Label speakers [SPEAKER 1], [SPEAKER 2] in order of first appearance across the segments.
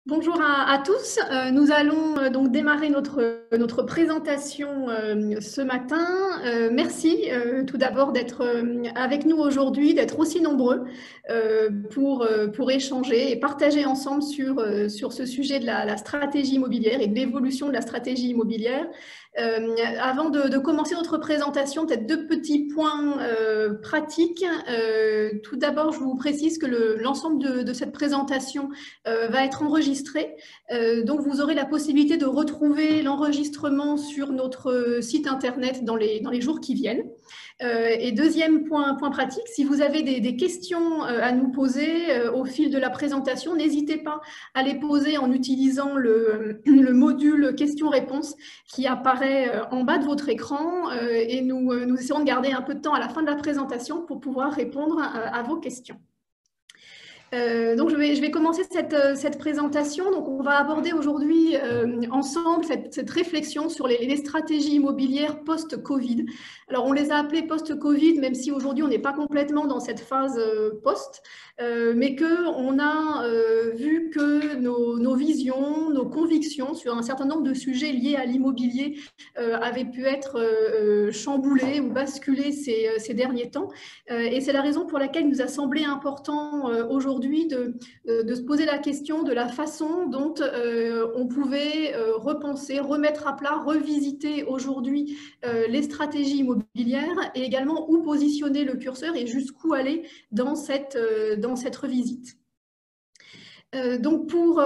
[SPEAKER 1] Bonjour à tous. Nous allons donc démarrer notre présentation ce matin. Merci tout d'abord d'être avec nous aujourd'hui, d'être aussi nombreux pour échanger et partager ensemble sur ce sujet de la stratégie immobilière et de l'évolution de la stratégie immobilière. Avant de commencer notre présentation, peut-être deux petits points pratiques. Tout d'abord, je vous précise que l'ensemble de cette présentation va être enregistré. Donc, vous aurez la possibilité de retrouver l'enregistrement sur notre site internet dans les jours qui viennent. Et deuxième point pratique, si vous avez des questions à nous poser au fil de la présentation, n'hésitez pas à les poser en utilisant le module questions-réponses qui apparaît en bas de votre écran et nous essaierons de garder un peu de temps à la fin de la présentation pour pouvoir répondre à vos questions. Donc je vais commencer cette présentation. Donc on va aborder aujourd'hui ensemble cette réflexion sur les stratégies immobilières post-Covid. Alors on les a appelées post-Covid, même si aujourd'hui on n'est pas complètement dans cette phase post, mais qu'on a vu que nos visions, nos convictions sur un certain nombre de sujets liés à l'immobilier avaient pu être chamboulées ou basculées ces derniers temps. Et c'est la raison pour laquelle il nous a semblé important aujourd'hui de se poser la question de la façon dont on pouvait repenser, remettre à plat, revisiter aujourd'hui les stratégies immobilières et également où positionner le curseur et jusqu'où aller dans cette revisite. Donc pour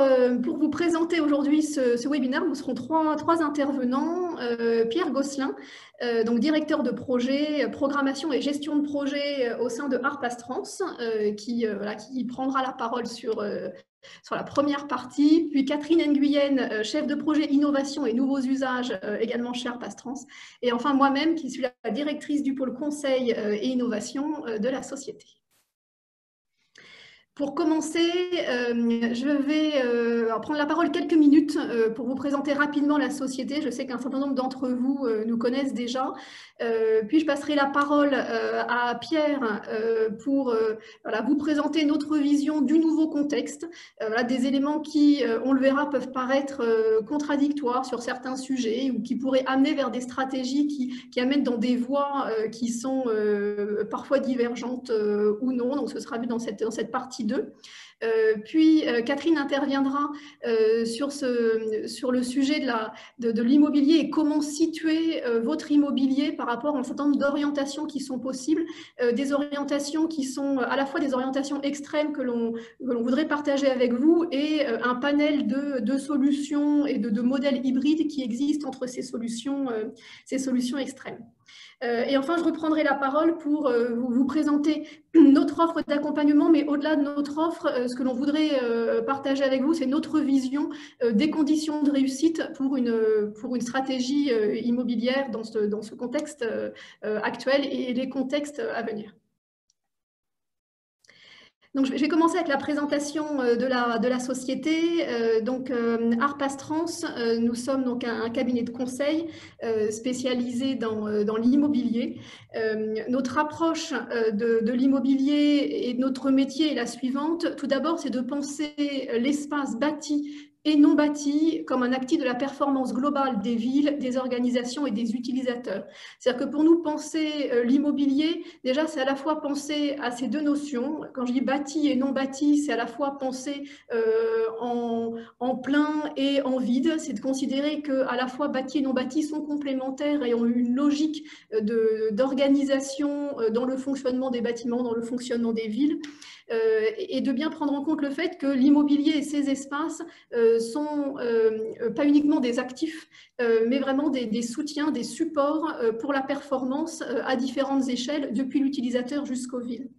[SPEAKER 1] vous présenter aujourd'hui ce webinaire, nous serons trois intervenants. Pierre Gosselin, donc directeur de projet, programmation et gestion de projet au sein de Harpas Trans, qui prendra la parole sur la première partie, puis Catherine Nguyen, chef de projet innovation et nouveaux usages, également chez Harpas Trans, et enfin moi-même qui suis la directrice du pôle conseil et innovation de la société. Pour commencer, je vais prendre la parole quelques minutes pour vous présenter rapidement la société. Je sais qu'un certain nombre d'entre vous nous connaissent déjà. Puis je passerai la parole à Pierre pour vous présenter notre vision du nouveau contexte, des éléments qui, on le verra, peuvent paraître contradictoires sur certains sujets ou qui pourraient amener vers des stratégies qui amènent dans des voies qui sont parfois divergentes ou non. Donc ce sera vu dans cette partie 2. Puis Catherine interviendra sur le sujet de l'immobilier et comment situer votre immobilier par rapport à un certain nombre d'orientations qui sont possibles, des orientations qui sont à la fois des orientations extrêmes que l'on voudrait partager avec vous et un panel de solutions et de modèles hybrides qui existent entre ces solutions extrêmes. Et enfin, je reprendrai la parole pour vous présenter notre offre d'accompagnement, mais au-delà de notre offre, ce que l'on voudrait partager avec vous, c'est notre vision des conditions de réussite pour une stratégie immobilière dans ce contexte actuel et les contextes à venir. Donc, je vais commencer avec la présentation de la société. Harpas Trans, nous sommes donc un cabinet de conseil spécialisé dans l'immobilier. Notre approche de l'immobilier et de notre métier est la suivante. Tout d'abord, c'est de penser l'espace bâti et non bâti comme un actif de la performance globale des villes, des organisations et des utilisateurs. C'est-à-dire que pour nous, penser l'immobilier, déjà, c'est à la fois penser à ces deux notions. Quand je dis bâti et non bâti, c'est à la fois penser en plein et en vide. C'est de considérer qu'à la fois bâti et non bâti sont complémentaires et ont une logique d'organisation dans le fonctionnement des bâtiments, dans le fonctionnement des villes. Et de bien prendre en compte le fait que l'immobilier et ces espaces sont pas uniquement des actifs, mais vraiment des soutiens, des supports pour la performance à différentes échelles, depuis l'utilisateur jusqu'aux villes.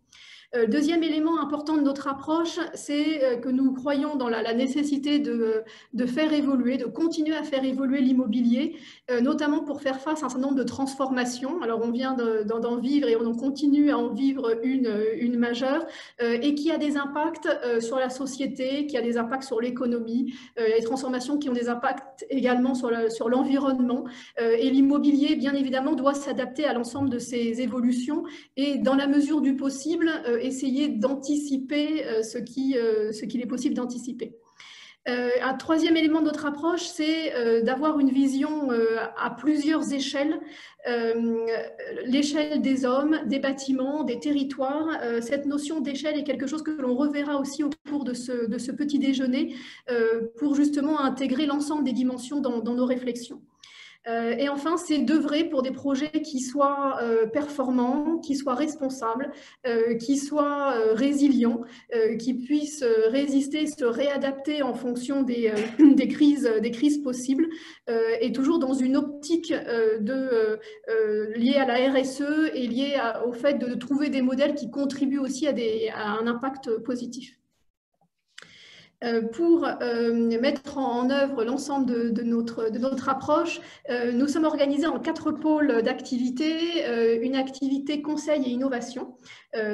[SPEAKER 1] Deuxième élément important de notre approche, c'est que nous croyons dans la nécessité de faire évoluer, de continuer à faire évoluer l'immobilier, notamment pour faire face à un certain nombre de transformations. Alors on vient d'en vivre et on continue à en vivre une majeure et qui a des impacts sur la société, qui a des impacts sur l'économie, les transformations qui ont des impacts également sur l'environnement. Et l'immobilier, bien évidemment, doit s'adapter à l'ensemble de ces évolutions et dans la mesure du possible, essayer d'anticiper ce qu'il est possible d'anticiper. Un troisième élément de notre approche, c'est d'avoir une vision à plusieurs échelles. L'échelle des hommes, des bâtiments, des territoires. Cette notion d'échelle est quelque chose que l'on reverra aussi au cours de ce petit déjeuner pour justement intégrer l'ensemble des dimensions dans nos réflexions. Et enfin, c'est d'œuvrer pour des projets qui soient performants, qui soient responsables, qui soient résilients, qui puissent résister, se réadapter en fonction des crises possibles, et toujours dans une optique liée à la RSE et liée au fait de trouver des modèles qui contribuent aussi à un impact positif. Pour mettre en œuvre l'ensemble de notre approche, nous sommes organisés en 4 pôles d'activité. Une activité conseil et innovation,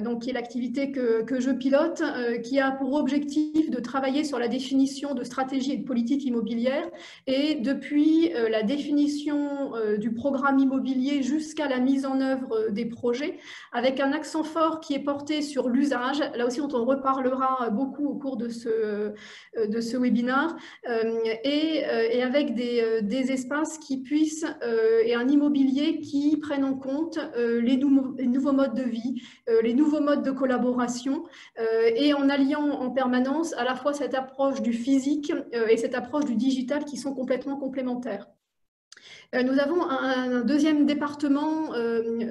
[SPEAKER 1] donc qui est l'activité que je pilote, qui a pour objectif de travailler sur la définition de stratégies et de politiques immobilières, et depuis la définition du programme immobilier jusqu'à la mise en œuvre des projets, avec un accent fort qui est porté sur l'usage, là aussi on reparlera beaucoup au cours de ce webinaire, et avec des espaces qui puissent, et un immobilier qui prenne en compte les nouveaux modes de vie, les nouveaux modes de collaboration, et en alliant en permanence à la fois cette approche du physique et cette approche du digital qui sont complètement complémentaires. Nous avons un deuxième département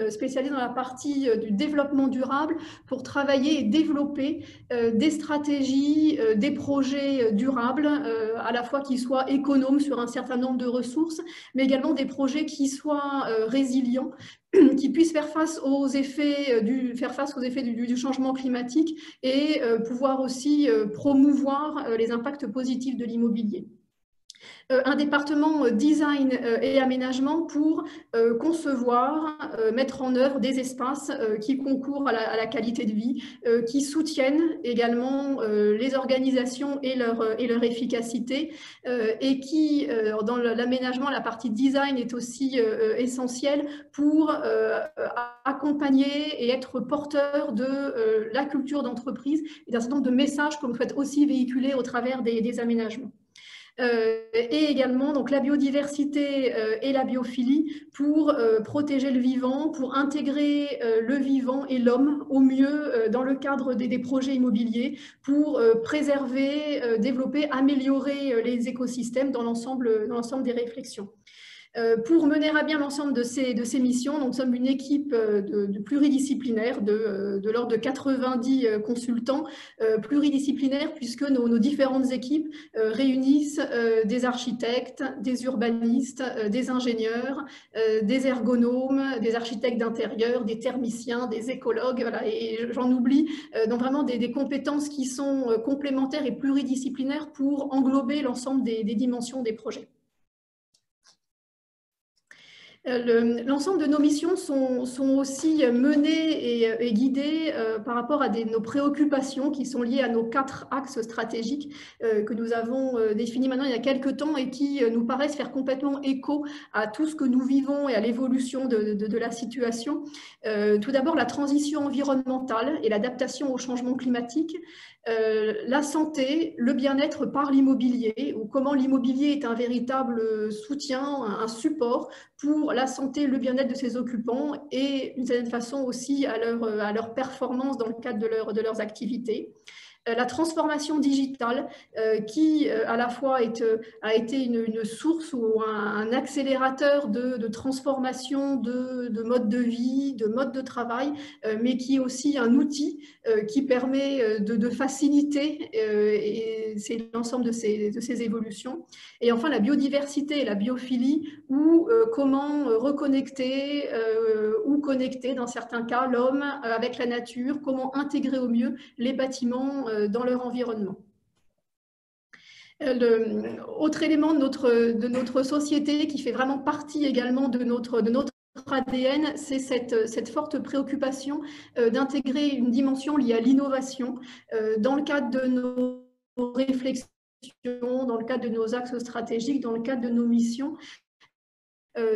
[SPEAKER 1] spécialisé dans la partie du développement durable pour travailler et développer des stratégies, des projets durables, à la fois qui soient économes sur un certain nombre de ressources, mais également des projets qui soient résilients, qui puissent faire face aux effets du changement climatique et pouvoir aussi promouvoir les impacts positifs de l'immobilier. Un département design et aménagement pour concevoir, mettre en œuvre des espaces qui concourent à la qualité de vie, qui soutiennent également les organisations et leur efficacité, et qui, dans l'aménagement, la partie design est aussi essentielle pour accompagner et être porteur de la culture d'entreprise et d'un certain nombre de messages qu'on souhaite aussi véhiculer au travers des aménagements. Et également donc, la biodiversité et la biophilie pour protéger le vivant, pour intégrer le vivant et l'homme au mieux dans le cadre des projets immobiliers, pour préserver, développer, améliorer les écosystèmes dans l'ensemble des réflexions. Pour mener à bien l'ensemble de ces missions, nous sommes une équipe de pluridisciplinaire de l'ordre de 90 consultants pluridisciplinaires, puisque nos différentes équipes réunissent des architectes, des urbanistes, des ingénieurs, des ergonomes, des architectes d'intérieur, des thermiciens, des écologues, voilà, et j'en oublie, donc vraiment des compétences qui sont complémentaires et pluridisciplinaires pour englober l'ensemble des dimensions des projets. L'ensemble de nos missions sont aussi menées et guidées par rapport à nos préoccupations qui sont liées à nos 4 axes stratégiques que nous avons définis maintenant il y a quelques temps et qui nous paraissent faire complètement écho à tout ce que nous vivons et à l'évolution de la situation. Tout d'abord, la transition environnementale et l'adaptation au changement climatique. La santé, le bien-être par l'immobilier, ou comment l'immobilier est un véritable soutien, un support pour la santé, le bien-être de ses occupants et d'une certaine façon aussi à leur performance dans le cadre de leurs activités. La transformation digitale qui à la fois a été une source ou un accélérateur de transformation de mode de vie, de mode de travail, mais qui est aussi un outil qui permet de faciliter, et c'est l'ensemble de ces évolutions. Et enfin, la biodiversité et la biophilie, ou comment reconnecter ou connecter, dans certains cas, l'homme avec la nature, comment intégrer au mieux les bâtiments dans leur environnement. Autre élément de notre société qui fait vraiment partie également de notre ADN, c'est cette forte préoccupation d'intégrer une dimension liée à l'innovation dans le cadre de nos réflexions, dans le cadre de nos axes stratégiques, dans le cadre de nos missions,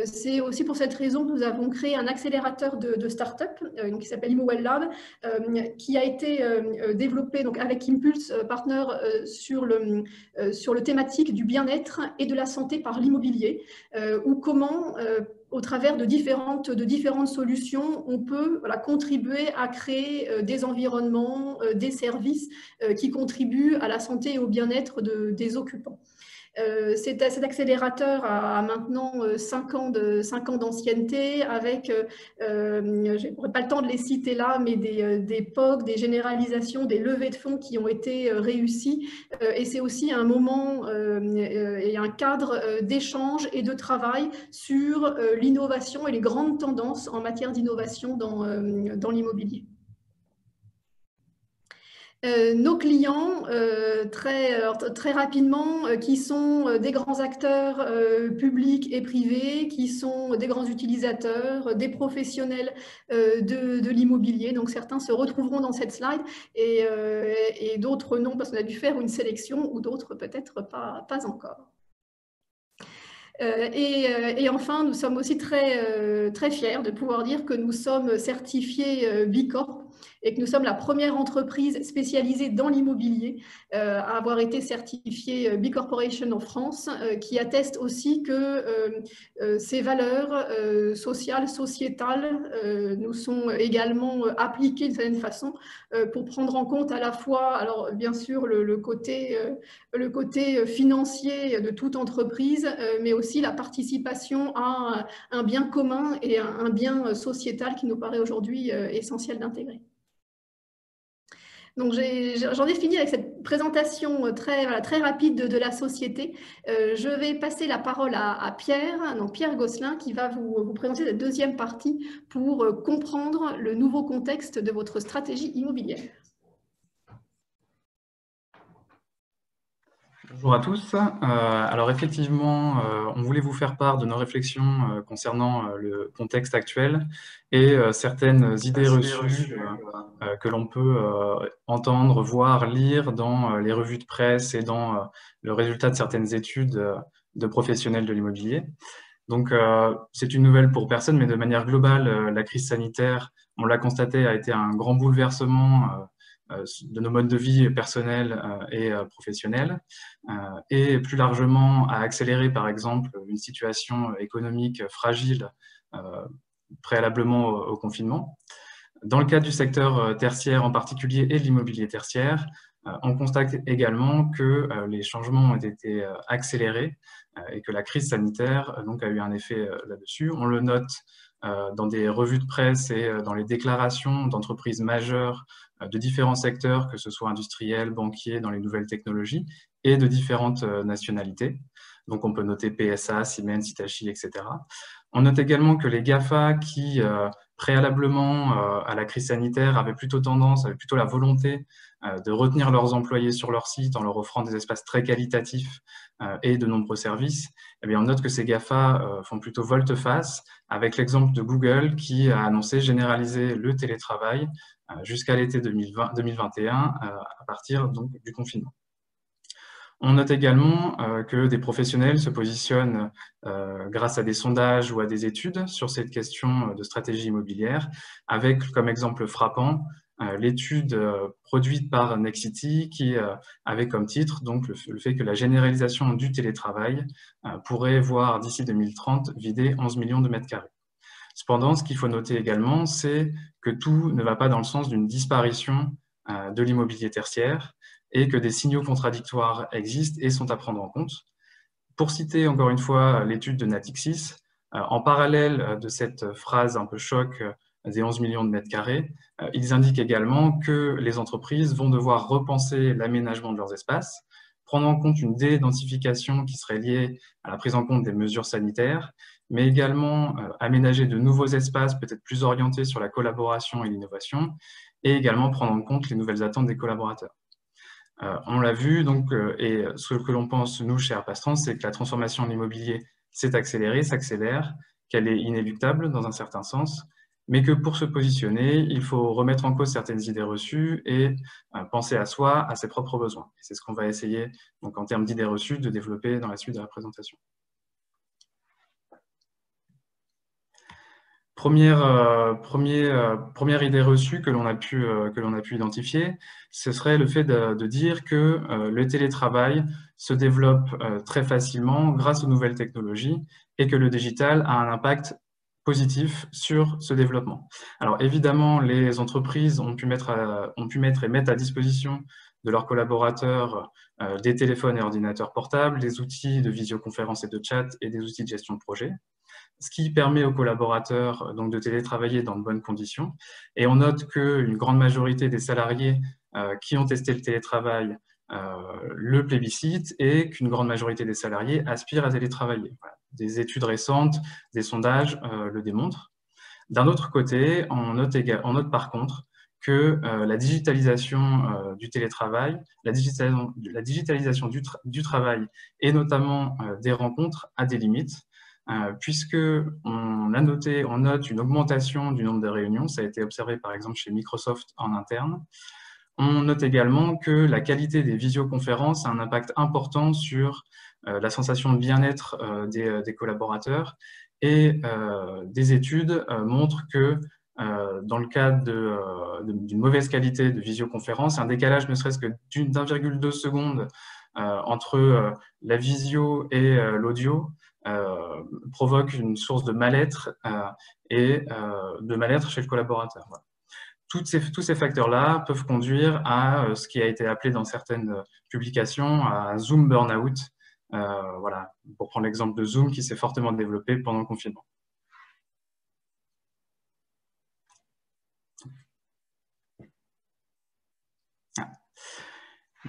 [SPEAKER 1] C'est aussi pour cette raison que nous avons créé un accélérateur de start-up qui s'appelle ImoWell Lab, qui a été développé donc, avec Impulse Partner sur le thématique du bien-être et de la santé par l'immobilier, ou comment au travers de différentes solutions, on peut contribuer à créer des environnements, des services qui contribuent à la santé et au bien-être des occupants. Cet accélérateur a maintenant 5 ans d'ancienneté avec, je n'aurai pas le temps de les citer là, mais des POC, des généralisations, des levées de fonds qui ont été réussies. Et c'est aussi un moment et un cadre d'échange et de travail sur l'innovation et les grandes tendances en matière d'innovation dans l'immobilier. Nos clients, très rapidement, qui sont des grands acteurs publics et privés, qui sont des grands utilisateurs, des professionnels de l'immobilier. Donc certains se retrouveront dans cette slide et d'autres non, parce qu'on a dû faire une sélection, ou d'autres peut-être pas encore. Et enfin, nous sommes aussi très fiers de pouvoir dire que nous sommes certifiés Bicorp et que nous sommes la première entreprise spécialisée dans l'immobilier à avoir été certifiée B Corporation en France, qui atteste aussi que ces valeurs sociales, sociétales nous sont également appliquées d'une certaine façon pour prendre en compte à la fois, alors bien sûr, le côté financier de toute entreprise, mais aussi la participation à un bien commun et un bien sociétal qui nous paraît aujourd'hui essentiel d'intégrer. Donc j'en ai fini avec cette présentation très rapide de la société. Je vais passer la parole à Pierre, donc Pierre Gosselin, qui va vous présenter la deuxième partie pour comprendre le nouveau contexte de votre stratégie immobilière.
[SPEAKER 2] Bonjour à tous. Alors effectivement, on voulait vous faire part de nos réflexions concernant le contexte actuel et certaines idées reçues que l'on peut entendre, voir, lire dans les revues de presse et dans le résultat de certaines études de professionnels de l'immobilier. Donc c'est une nouvelle pour personne, mais de manière globale, la crise sanitaire, on l'a constaté, a été un grand bouleversement de nos modes de vie personnels et professionnels, et plus largement à accélérer par exemple une situation économique fragile préalablement au confinement. Dans le cadre du secteur tertiaire en particulier et de l'immobilier tertiaire, on constate également que les changements ont été accélérés et que la crise sanitaire donc, a eu un effet là-dessus. On le note dans des revues de presse et dans les déclarations d'entreprises majeures de différents secteurs, que ce soit industriels, banquiers, dans les nouvelles technologies, et de différentes nationalités. Donc on peut noter PSA, Siemens, Hitachi, etc. On note également que les GAFA qui, préalablement à la crise sanitaire, avaient plutôt la volonté de retenir leurs employés sur leur site en leur offrant des espaces très qualitatifs et de nombreux services, eh bien, on note que ces GAFA font plutôt volte-face avec l'exemple de Google qui a annoncé généraliser le télétravail jusqu'à l'été 2021 à partir donc, du confinement. On note également que des professionnels se positionnent grâce à des sondages ou à des études sur cette question de stratégie immobilière, avec comme exemple frappant l'étude produite par Nexity qui avait comme titre donc, le fait que la généralisation du télétravail pourrait voir d'ici 2030 vider 11 millions de mètres carrés. Cependant, ce qu'il faut noter également, c'est que tout ne va pas dans le sens d'une disparition de l'immobilier tertiaire et que des signaux contradictoires existent et sont à prendre en compte. Pour citer encore une fois l'étude de Natixis, en parallèle de cette phrase un peu choc des 11 millions de mètres carrés, ils indiquent également que les entreprises vont devoir repenser l'aménagement de leurs espaces, prendre en compte une dédensification qui serait liée à la prise en compte des mesures sanitaires, mais également aménager de nouveaux espaces peut-être plus orientés sur la collaboration et l'innovation, et également prendre en compte les nouvelles attentes des collaborateurs. On l'a vu, donc, et ce que l'on pense, nous, chez Airpass-Trans, c'est que la transformation de l'immobilier s'est accélérée, s'accélère, qu'elle est inéluctable dans un certain sens, mais que pour se positionner, il faut remettre en cause certaines idées reçues et penser à soi, à ses propres besoins. Et c'est ce qu'on va essayer, donc, en termes d'idées reçues, de développer dans la suite de la présentation. Première idée reçue que l'on a pu identifier, ce serait le fait de dire que le télétravail se développe très facilement grâce aux nouvelles technologies et que le digital a un impact positif sur ce développement. Alors évidemment, les entreprises ont pu mettre et mettre à disposition de leurs collaborateurs des téléphones et ordinateurs portables, des outils de visioconférence et de chat et des outils de gestion de projet, ce qui permet aux collaborateurs donc, de télétravailler dans de bonnes conditions. Et on note qu'une grande majorité des salariés qui ont testé le télétravail le plébiscitent et qu'une grande majorité des salariés aspirent à télétravailler. Voilà. Des études récentes, des sondages le démontrent. D'un autre côté, on note par contre que la digitalisation du télétravail, la digitalisation du travail et notamment des rencontres a des limites, puisqu'on note une augmentation du nombre de réunions, ça a été observé par exemple chez Microsoft en interne. On note également que la qualité des visioconférences a un impact important sur la sensation de bien-être des collaborateurs, et des études montrent que dans le cas d'une mauvaise qualité de visioconférence, un décalage ne serait-ce que d'1,2 seconde entre la visio et l'audio provoque une source de mal-être et de mal-être chez le collaborateur. Voilà. Tous ces facteurs-là peuvent conduire à ce qui a été appelé dans certaines publications à Zoom burn-out. Voilà, pour prendre l'exemple de Zoom qui s'est fortement développé pendant le confinement.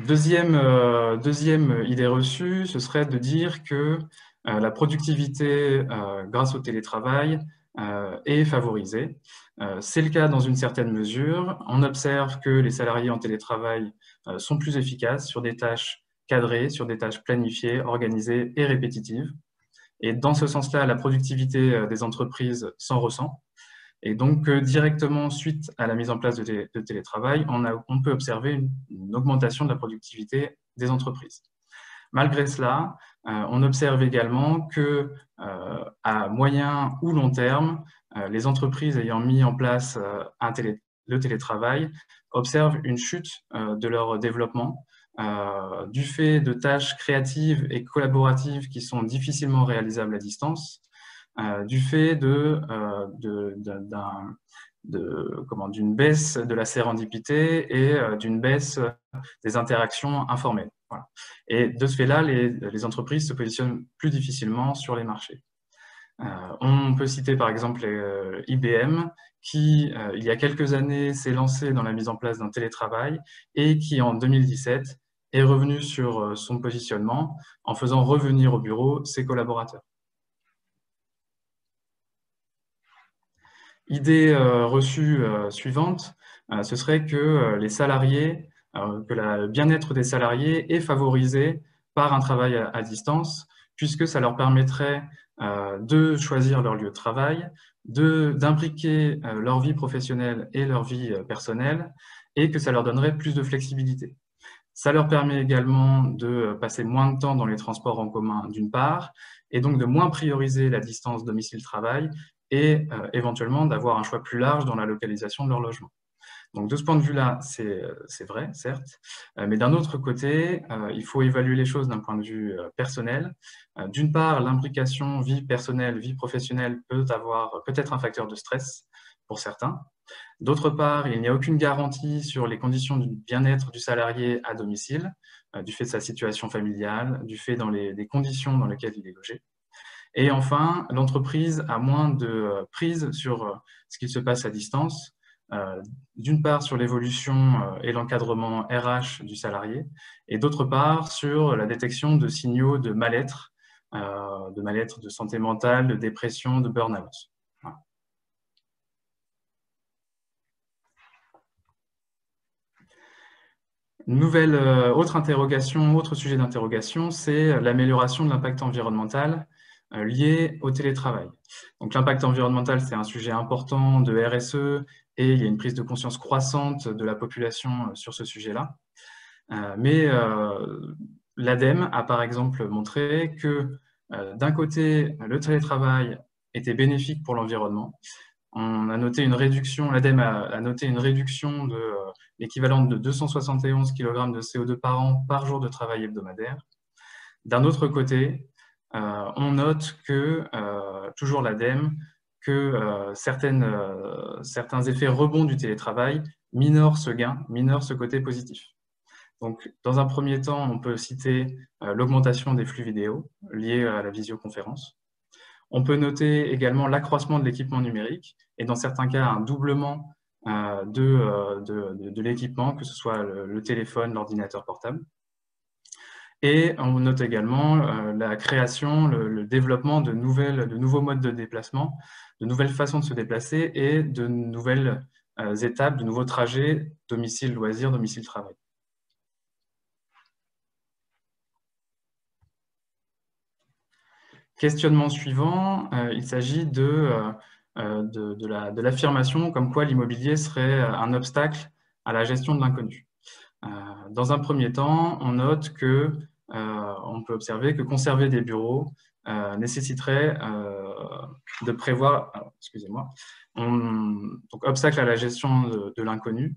[SPEAKER 2] Deuxième idée reçue, ce serait de dire que la productivité grâce au télétravail est favorisée. C'est le cas dans une certaine mesure. On observe que les salariés en télétravail sont plus efficaces sur des tâches cadrées, sur des tâches planifiées, organisées et répétitives. Et dans ce sens-là, la productivité des entreprises s'en ressent. Et donc, directement suite à la mise en place de télétravail, on peut observer une augmentation de la productivité des entreprises. Malgré cela, on observe également que à moyen ou long terme, les entreprises ayant mis en place le télétravail observent une chute de leur développement du fait de tâches créatives et collaboratives qui sont difficilement réalisables à distance, du fait d'une baisse de la sérendipité et d'une baisse des interactions informelles. Voilà. Et de ce fait-là, les entreprises se positionnent plus difficilement sur les marchés. On peut citer par exemple IBM qui, il y a quelques années, s'est lancé dans la mise en place d'un télétravail et qui, en 2017, est revenu sur son positionnement en faisant revenir au bureau ses collaborateurs. Idée reçue suivante, ce serait que les salariés, que le bien-être des salariés est favorisé par un travail à distance, puisque ça leur permettrait de choisir leur lieu de travail, d'imbriquer leur vie professionnelle et leur vie personnelle, et que ça leur donnerait plus de flexibilité. Ça leur permet également de passer moins de temps dans les transports en commun d'une part, et donc de moins prioriser la distance domicile-travail, et éventuellement d'avoir un choix plus large dans la localisation de leur logement. Donc de ce point de vue-là, c'est vrai, certes, mais d'un autre côté, il faut évaluer les choses d'un point de vue personnel. D'une part, l'imbrication vie personnelle, vie professionnelle peut être un facteur de stress pour certains. D'autre part, il n'y a aucune garantie sur les conditions du bien-être du salarié à domicile, du fait de sa situation familiale, du fait des conditions dans lesquelles il est logé. Et enfin, l'entreprise a moins de prise sur ce qui se passe à distance, d'une part sur l'évolution et l'encadrement RH du salarié, et d'autre part sur la détection de signaux de mal-être, de santé mentale, de dépression, de burn-out. Voilà. Autre sujet d'interrogation, c'est l'amélioration de l'impact environnemental lié au télétravail. Donc l'impact environnemental, c'est un sujet important de RSE et il y a une prise de conscience croissante de la population sur ce sujet-là. Mais l'ADEME a par exemple montré que d'un côté, le télétravail était bénéfique pour l'environnement, On a noté une réduction, l'ADEME a noté une réduction de l'équivalent de 271 kg de CO2 par an par jour de travail hebdomadaire. D'un autre côté, on note que, toujours l'ADEME, que certains effets rebonds du télétravail minorent ce gain, minorent ce côté positif. Donc, dans un premier temps, on peut citer l'augmentation des flux vidéo liés à la visioconférence. On peut noter également l'accroissement de l'équipement numérique et dans certains cas un doublement de l'équipement, que ce soit le téléphone, l'ordinateur portable. Et on note également la création, le développement de nouveaux modes de déplacement, de nouvelles façons de se déplacer et de nouvelles étapes, de nouveaux trajets domicile-loisir, domicile-travail. Questionnement suivant, il s'agit de l'affirmation comme quoi l'immobilier serait un obstacle à la gestion de l'inconnu. Dans un premier temps, on note que on peut observer que conserver des bureaux nécessiterait de prévoir, excusez-moi, donc obstacle à la gestion de l'inconnu.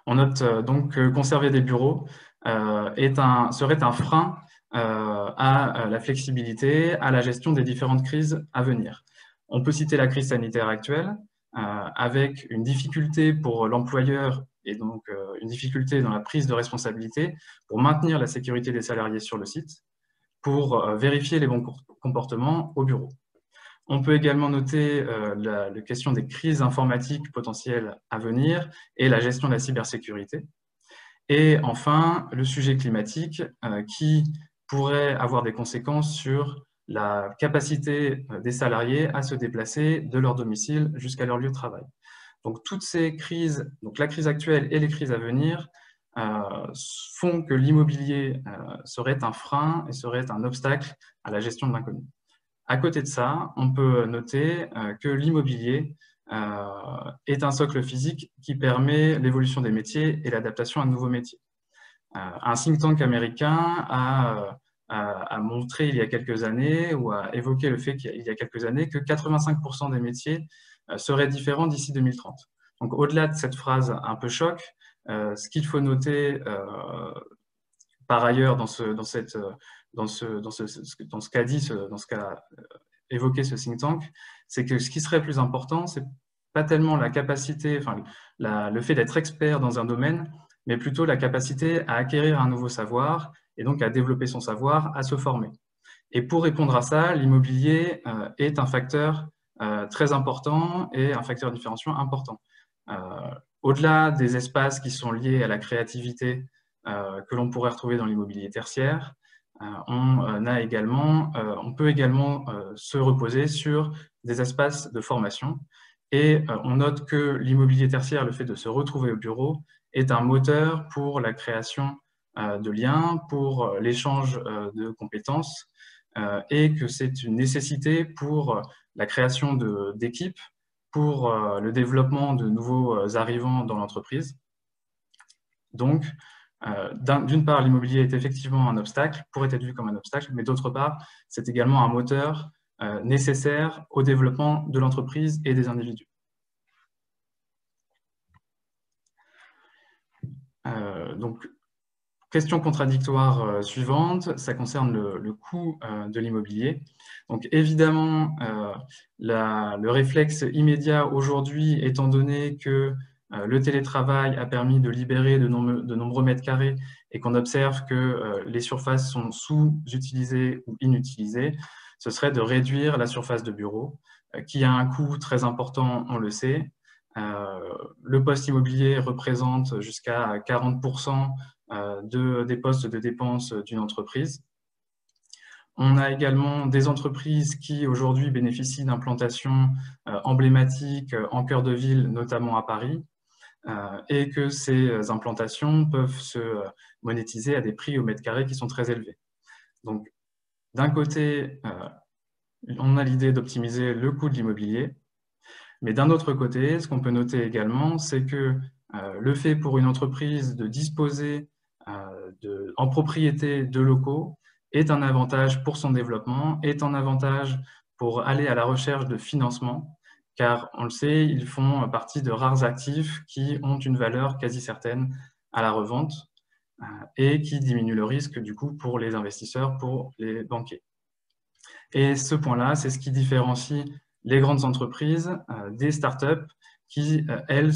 [SPEAKER 2] On note donc que conserver des bureaux serait un frein à la flexibilité, à la gestion des différentes crises à venir. On peut citer la crise sanitaire actuelle, avec une difficulté pour l'employeur et donc une difficulté dans la prise de responsabilité pour maintenir la sécurité des salariés sur le site, pour vérifier les bons comportements au bureau. On peut également noter la question des crises informatiques potentielles à venir et la gestion de la cybersécurité. Et enfin, le sujet climatique qui pourrait avoir des conséquences sur la capacité des salariés à se déplacer de leur domicile jusqu'à leur lieu de travail. Donc toutes ces crises, donc la crise actuelle et les crises à venir, font que l'immobilier serait un frein et serait un obstacle à la gestion de l'inconnu. À côté de ça, on peut noter que l'immobilier est un socle physique qui permet l'évolution des métiers et l'adaptation à de nouveaux métiers. Un think tank américain a montré il y a quelques années, ou a évoqué le fait qu'il y a quelques années, que 85% des métiers seraient différents d'ici 2030. Donc au-delà de cette phrase un peu choc, ce qu'il faut noter par ailleurs dans ce qu'a évoqué ce think tank, c'est que ce qui serait plus important, c'est pas tellement la capacité, le fait d'être expert dans un domaine, mais plutôt la capacité à acquérir un nouveau savoir et donc à développer son savoir, à se former. Et pour répondre à ça, l'immobilier est un facteur très important et un facteur différenciant important. Au-delà des espaces qui sont liés à la créativité que l'on pourrait retrouver dans l'immobilier tertiaire, on peut également se reposer sur des espaces de formation. Et on note que l'immobilier tertiaire, le fait de se retrouver au bureau, est un moteur pour la création de liens, pour l'échange de compétences, et que c'est une nécessité pour la création d'équipes, pour le développement de nouveaux arrivants dans l'entreprise. Donc, d'une part, l'immobilier est effectivement un obstacle, pourrait être vu comme un obstacle, mais d'autre part, c'est également un moteur nécessaire au développement de l'entreprise et des individus. Donc, question contradictoire suivante, ça concerne le coût de l'immobilier. Donc évidemment, le réflexe immédiat aujourd'hui, étant donné que le télétravail a permis de libérer de nombreux mètres carrés et qu'on observe que les surfaces sont sous-utilisées ou inutilisées, ce serait de réduire la surface de bureau, qui a un coût très important, on le sait. Le poste immobilier représente jusqu'à 40% des postes de dépenses d'une entreprise. On a également des entreprises qui aujourd'hui bénéficient d'implantations emblématiques en cœur de ville, notamment à Paris, et que ces implantations peuvent se monétiser à des prix au mètre carré qui sont très élevés. Donc, d'un côté, on a l'idée d'optimiser le coût de l'immobilier, mais d'un autre côté, ce qu'on peut noter également, c'est que le fait pour une entreprise de disposer en propriété de locaux est un avantage pour son développement, est un avantage pour aller à la recherche de financement, car on le sait, ils font partie de rares actifs qui ont une valeur quasi certaine à la revente et qui diminuent le risque du coup pour les investisseurs, pour les banquiers. Et ce point-là, c'est ce qui différencie les grandes entreprises des startups qui, elles,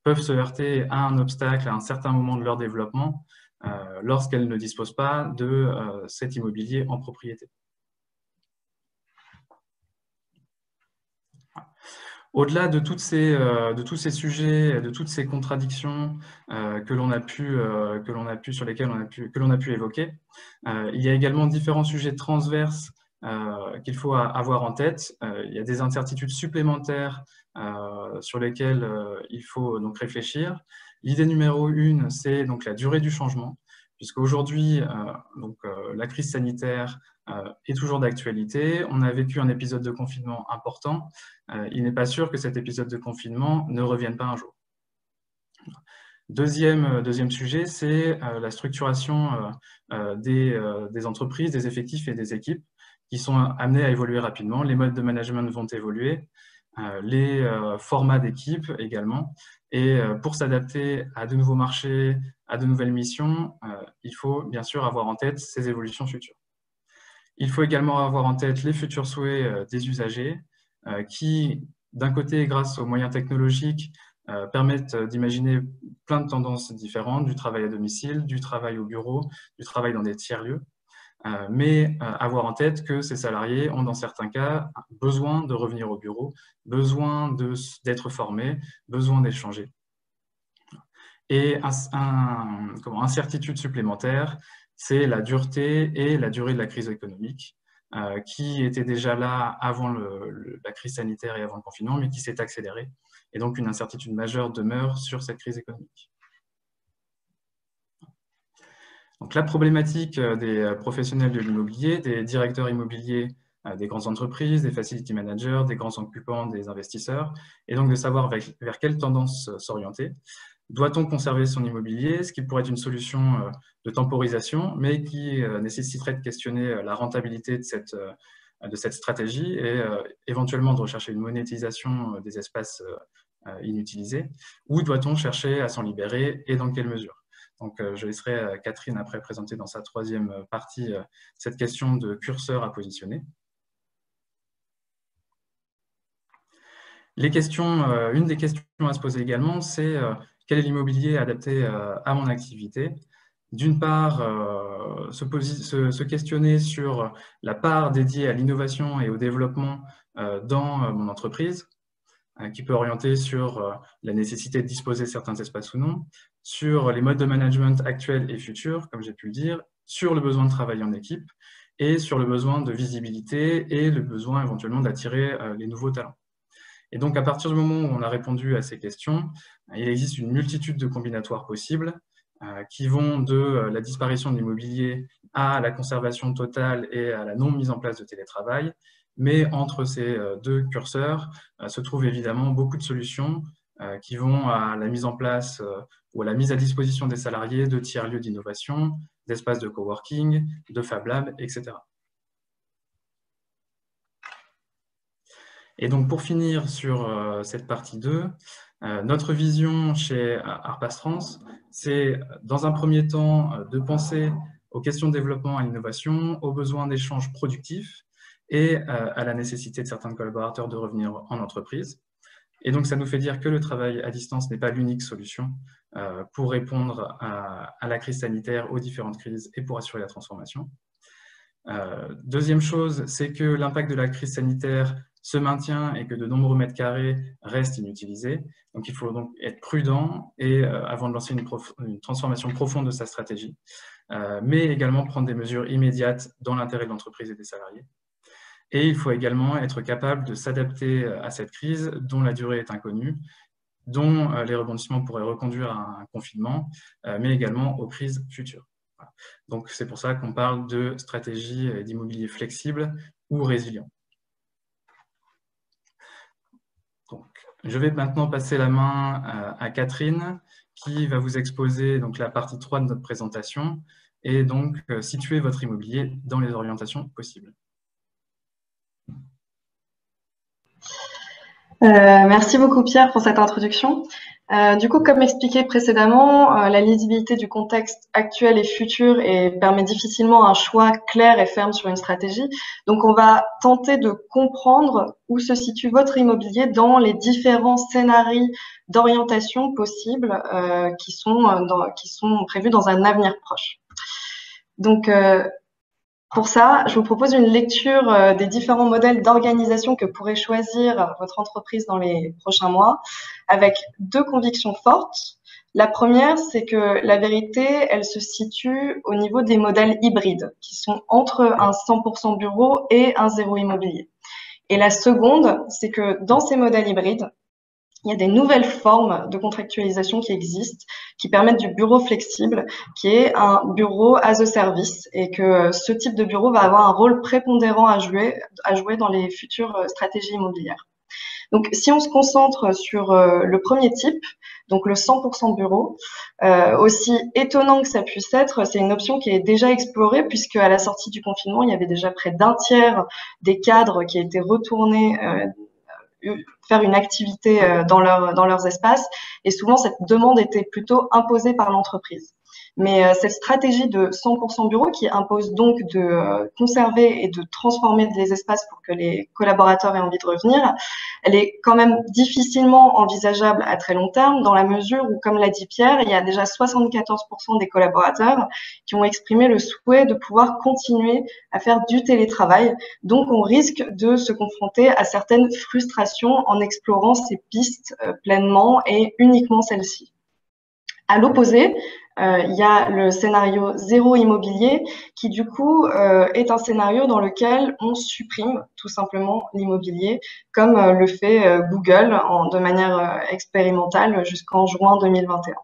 [SPEAKER 2] peuvent se heurter à un obstacle à un certain moment de leur développement lorsqu'elles ne disposent pas de cet immobilier en propriété. Au-delà de tous ces sujets, de toutes ces contradictions que l'on a pu évoquer, il y a également différents sujets transverses qu'il faut avoir en tête. Il y a des incertitudes supplémentaires sur lesquelles il faut donc réfléchir. L'idée numéro 1, c'est donc la durée du changement, puisqu'aujourd'hui, la crise sanitaire est toujours d'actualité. On a vécu un épisode de confinement important. Il n'est pas sûr que cet épisode de confinement ne revienne pas un jour. Deuxième sujet, c'est la structuration des entreprises, des effectifs et des équipes qui sont amenés à évoluer rapidement. Les modes de management vont évoluer, les formats d'équipe également. Et pour s'adapter à de nouveaux marchés, à de nouvelles missions, il faut bien sûr avoir en tête ces évolutions futures. Il faut également avoir en tête les futurs souhaits des usagers qui, d'un côté, grâce aux moyens technologiques, permettent d'imaginer plein de tendances différentes, du travail à domicile, du travail au bureau, du travail dans des tiers-lieux, mais avoir en tête que ces salariés ont, dans certains cas, besoin de revenir au bureau, besoin d'être formés, besoin d'échanger. Et incertitude supplémentaire, c'est la dureté et la durée de la crise économique, qui était déjà là avant la crise sanitaire et avant le confinement, mais qui s'est accélérée. Et donc, une incertitude majeure demeure sur cette crise économique. Donc, la problématique des professionnels de l'immobilier, des directeurs immobiliers des grandes entreprises, des facility managers, des grands occupants, des investisseurs, et donc de savoir vers quelle tendance s'orienter. Doit-on conserver son immobilier, ce qui pourrait être une solution de temporisation, mais qui nécessiterait de questionner la rentabilité de cette stratégie et éventuellement de rechercher une monétisation des espaces inutilisés, ou doit-on chercher à s'en libérer et dans quelle mesure? Donc, je laisserai Catherine après présenter dans sa troisième partie cette question de curseur à positionner. Une des questions à se poser également, c'est quel est l'immobilier adapté à mon activité? D'une part, se questionner sur la part dédiée à l'innovation et au développement dans mon entreprise, qui peut orienter sur la nécessité de disposer de certains espaces ou non, sur les modes de management actuels et futurs, comme j'ai pu le dire, sur le besoin de travailler en équipe et sur le besoin de visibilité et le besoin éventuellement d'attirer les nouveaux talents. Et donc, à partir du moment où on a répondu à ces questions, il existe une multitude de combinatoires possibles qui vont de la disparition de l'immobilier à la conservation totale et à la non-mise en place de télétravail. Mais entre ces deux curseurs se trouvent évidemment beaucoup de solutions qui vont à la mise en place ou à la mise à disposition des salariés de tiers-lieux d'innovation, d'espaces de coworking, de Fab Lab, etc. Et donc, pour finir sur cette partie 2, notre vision chez Arpastrans, c'est dans un premier temps de penser aux questions de développement, à l'innovation, aux besoins d'échanges productifs et à la nécessité de certains collaborateurs de revenir en entreprise. Et donc, ça nous fait dire que le travail à distance n'est pas l'unique solution pour répondre à la crise sanitaire, aux différentes crises et pour assurer la transformation. Deuxième chose, c'est que l'impact de la crise sanitaire se maintient et que de nombreux mètres carrés restent inutilisés. Donc, il faut donc être prudent et avant de lancer une transformation profonde de sa stratégie, mais également prendre des mesures immédiates dans l'intérêt de l'entreprise et des salariés. Et il faut également être capable de s'adapter à cette crise dont la durée est inconnue, dont les rebondissements pourraient reconduire à un confinement, mais également aux crises futures. Voilà. Donc, c'est pour ça qu'on parle de stratégie d'immobilier flexible ou résilient. Donc, je vais maintenant passer la main à Catherine qui va vous exposer donc, la partie 3 de notre présentation et donc situer votre immobilier dans les orientations possibles.
[SPEAKER 3] Merci beaucoup Pierre pour cette introduction. Du coup, comme expliqué précédemment, la lisibilité du contexte actuel et futur permet difficilement un choix clair et ferme sur une stratégie. Donc, on va tenter de comprendre où se situe votre immobilier dans les différents scénarios d'orientation possibles qui sont prévus dans un avenir proche. Donc, pour ça, je vous propose une lecture des différents modèles d'organisation que pourrait choisir votre entreprise dans les prochains mois, avec deux convictions fortes. La première, c'est que la vérité, elle se situe au niveau des modèles hybrides, qui sont entre un 100% bureau et un zéro immobilier. Et la seconde, c'est que dans ces modèles hybrides, il y a des nouvelles formes de contractualisation qui existent, qui permettent du bureau flexible, qui est un bureau as a service, et que ce type de bureau va avoir un rôle prépondérant à jouer dans les futures stratégies immobilières. Donc, si on se concentre sur le premier type, donc le 100% bureau, aussi étonnant que ça puisse être, c'est une option qui est déjà explorée, puisque à la sortie du confinement, il y avait déjà près d'un tiers des cadres qui étaient retournés faire une activité dans leurs espaces, et souvent cette demande était plutôt imposée par l'entreprise. Mais cette stratégie de 100% bureau qui impose donc de conserver et de transformer les espaces pour que les collaborateurs aient envie de revenir, elle est quand même difficilement envisageable à très long terme, dans la mesure où, comme l'a dit Pierre, il y a déjà 74% des collaborateurs qui ont exprimé le souhait de pouvoir continuer à faire du télétravail. Donc, on risque de se confronter à certaines frustrations en explorant ces pistes pleinement et uniquement celles-ci. À l'opposé, il y a le scénario zéro immobilier qui du coup est un scénario dans lequel on supprime tout simplement l'immobilier, comme le fait Google de manière expérimentale jusqu'en juin 2021.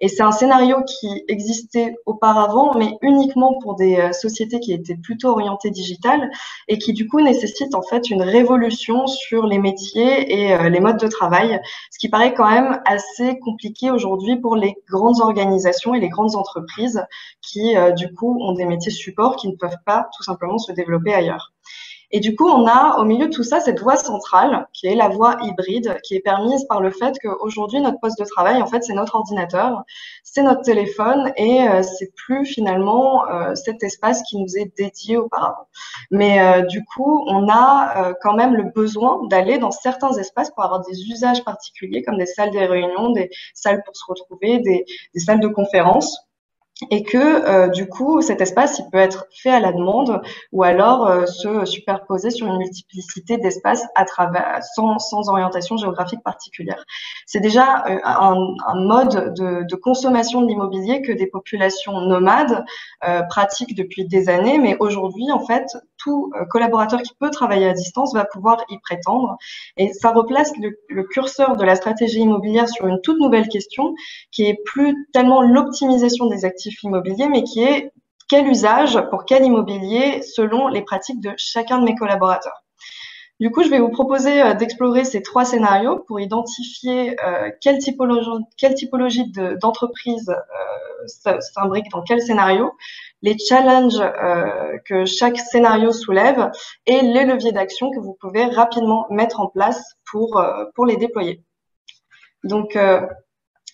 [SPEAKER 3] Et c'est un scénario qui existait auparavant, mais uniquement pour des sociétés qui étaient plutôt orientées digitales et qui du coup nécessite en fait une révolution sur les métiers et les modes de travail, ce qui paraît quand même assez compliqué aujourd'hui pour les grandes organisations et les grandes entreprises qui du coup ont des métiers support qui ne peuvent pas tout simplement se développer ailleurs. Et du coup, on a au milieu de tout ça cette voie centrale qui est la voie hybride, qui est permise par le fait qu'aujourd'hui, notre poste de travail, en fait, c'est notre ordinateur, c'est notre téléphone et c'est plus finalement cet espace qui nous est dédié auparavant. Mais du coup, on a quand même le besoin d'aller dans certains espaces pour avoir des usages particuliers comme des salles des réunions, des salles pour se retrouver, des salles de conférence. Et que du coup, cet espace, il peut être fait à la demande ou alors se superposer sur une multiplicité d'espaces à travers, sans orientation géographique particulière. C'est déjà un mode de consommation de l'immobilier que des populations nomades pratiquent depuis des années, mais aujourd'hui, en fait, tout collaborateur qui peut travailler à distance va pouvoir y prétendre. Et ça replace le curseur de la stratégie immobilière sur une toute nouvelle question qui est plus tellement l'optimisation des actifs immobiliers, mais qui est quel usage pour quel immobilier selon les pratiques de chacun de mes collaborateurs. Du coup, je vais vous proposer d'explorer ces trois scénarios pour identifier quelle typologie d'entreprise s'imbrique dans quel scénario, les challenges que chaque scénario soulève et les leviers d'action que vous pouvez rapidement mettre en place pour les déployer. Donc,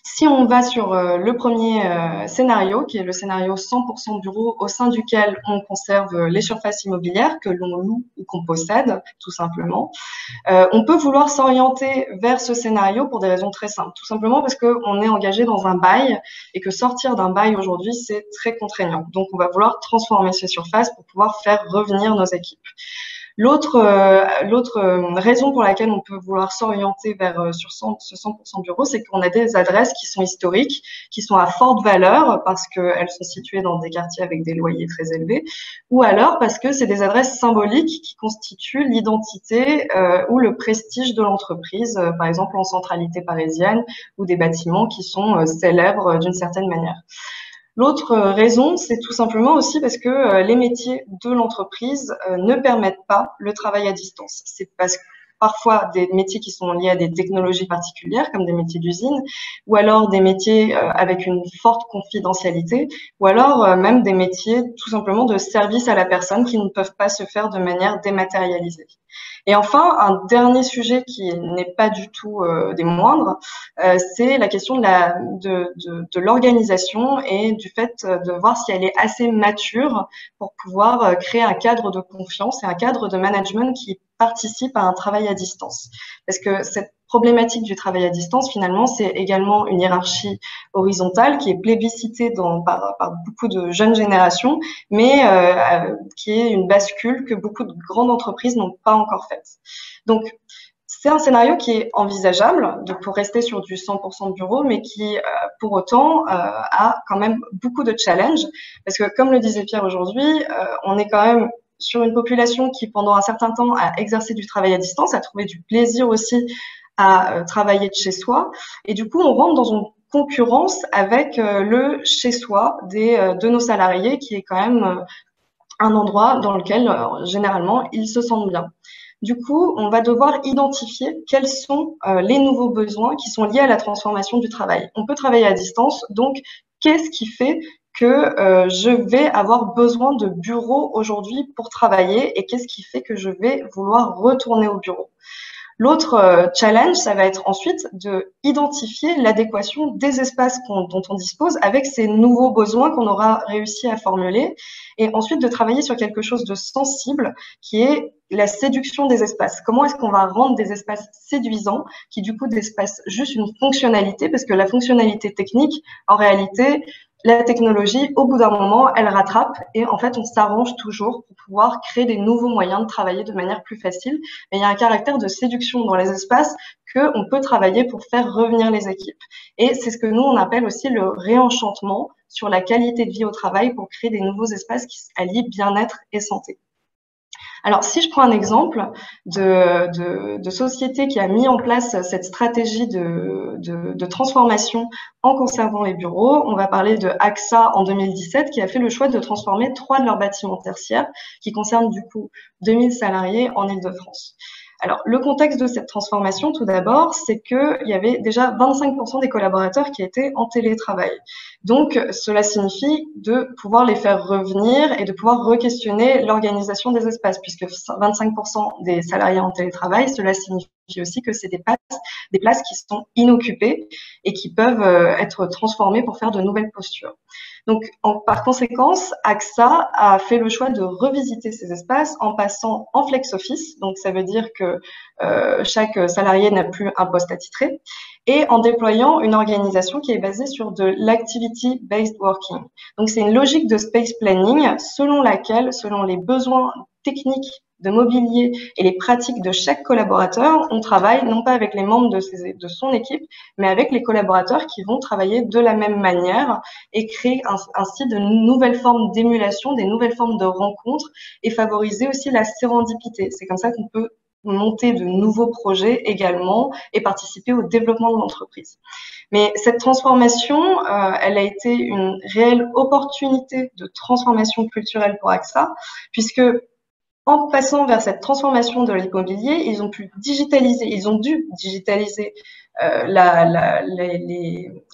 [SPEAKER 3] si on va sur le premier scénario, qui est le scénario 100% bureau, au sein duquel on conserve les surfaces immobilières que l'on loue ou qu'on possède, tout simplement, on peut vouloir s'orienter vers ce scénario pour des raisons très simples. Tout simplement parce qu'on est engagé dans un bail et que sortir d'un bail aujourd'hui, c'est très contraignant. Donc, on va vouloir transformer ces surfaces pour pouvoir faire revenir nos équipes. L'autre raison pour laquelle on peut vouloir s'orienter vers ce 100% bureau, c'est qu'on a des adresses qui sont historiques, qui sont à forte valeur parce qu'elles sont situées dans des quartiers avec des loyers très élevés, ou alors parce que c'est des adresses symboliques qui constituent l'identité ou le prestige de l'entreprise, par exemple en centralité parisienne, ou des bâtiments qui sont célèbres d'une certaine manière. L'autre raison, c'est tout simplement aussi parce que les métiers de l'entreprise ne permettent pas le travail à distance. C'est parce parfois des métiers qui sont liés à des technologies particulières, comme des métiers d'usine, ou alors des métiers avec une forte confidentialité, ou alors même des métiers tout simplement de service à la personne qui ne peuvent pas se faire de manière dématérialisée. Et enfin, un dernier sujet qui n'est pas du tout des moindres, c'est la question de l'organisation et du fait de voir si elle est assez mature pour pouvoir créer un cadre de confiance et un cadre de management qui participe à un travail à distance. Parce que cette problématique du travail à distance, finalement, c'est également une hiérarchie horizontale qui est plébiscitée par beaucoup de jeunes générations, mais qui est une bascule que beaucoup de grandes entreprises n'ont pas encore faite. Donc, c'est un scénario qui est envisageable pour rester sur du 100% bureau, mais qui, pour autant, a quand même beaucoup de challenges. Parce que, comme le disait Pierre aujourd'hui, on est quand même sur une population qui, pendant un certain temps, a exercé du travail à distance, a trouvé du plaisir aussi à travailler de chez soi. Et du coup, on rentre dans une concurrence avec le chez-soi de nos salariés, qui est quand même un endroit dans lequel, généralement, ils se sentent bien. Du coup, on va devoir identifier quels sont les nouveaux besoins qui sont liés à la transformation du travail. On peut travailler à distance, donc qu'est-ce qui fait que je vais avoir besoin de bureau aujourd'hui pour travailler et qu'est-ce qui fait que je vais vouloir retourner au bureau? L'autre challenge, ça va être ensuite de identifier l'adéquation des espaces dont on dispose avec ces nouveaux besoins qu'on aura réussi à formuler et ensuite de travailler sur quelque chose de sensible qui est la séduction des espaces. Comment est-ce qu'on va rendre des espaces séduisants qui du coup d'espaces juste une fonctionnalité parce que la fonctionnalité technique, en réalité, la technologie, au bout d'un moment, elle rattrape et en fait, on s'arrange toujours pour pouvoir créer des nouveaux moyens de travailler de manière plus facile. Mais il y a un caractère de séduction dans les espaces qu'on peut travailler pour faire revenir les équipes. Et c'est ce que nous, on appelle aussi le réenchantement sur la qualité de vie au travail pour créer des nouveaux espaces qui allient bien-être et santé. Alors, si je prends un exemple de société qui a mis en place cette stratégie de transformation en conservant les bureaux, on va parler de AXA en 2017 qui a fait le choix de transformer 3 de leurs bâtiments tertiaires qui concernent du coup 2000 salariés en Île-de-France. Alors, le contexte de cette transformation, tout d'abord, c'est qu'il y avait déjà 25% des collaborateurs qui étaient en télétravail. Donc, cela signifie de pouvoir les faire revenir et de pouvoir re-questionner l'organisation des espaces, puisque 25% des salariés en télétravail, cela signifie aussi que c'est des places qui sont inoccupées et qui peuvent être transformées pour faire de nouvelles postures. Donc, par conséquence, AXA a fait le choix de revisiter ces espaces en passant en flex office. Donc, ça veut dire que chaque salarié n'a plus un poste attitré et en déployant une organisation qui est basée sur de l'activity-based working. Donc, c'est une logique de space planning selon laquelle, selon les besoins techniques de mobilier et les pratiques de chaque collaborateur, on travaille non pas avec les membres de son équipe, mais avec les collaborateurs qui vont travailler de la même manière et créer ainsi de nouvelles formes d'émulation, des nouvelles formes de rencontres et favoriser aussi la sérendipité. C'est comme ça qu'on peut monter de nouveaux projets également et participer au développement de l'entreprise. Mais cette transformation, elle a été une réelle opportunité de transformation culturelle pour AXA, puisque en passant vers cette transformation de l'immobilier, ils ont dû digitaliser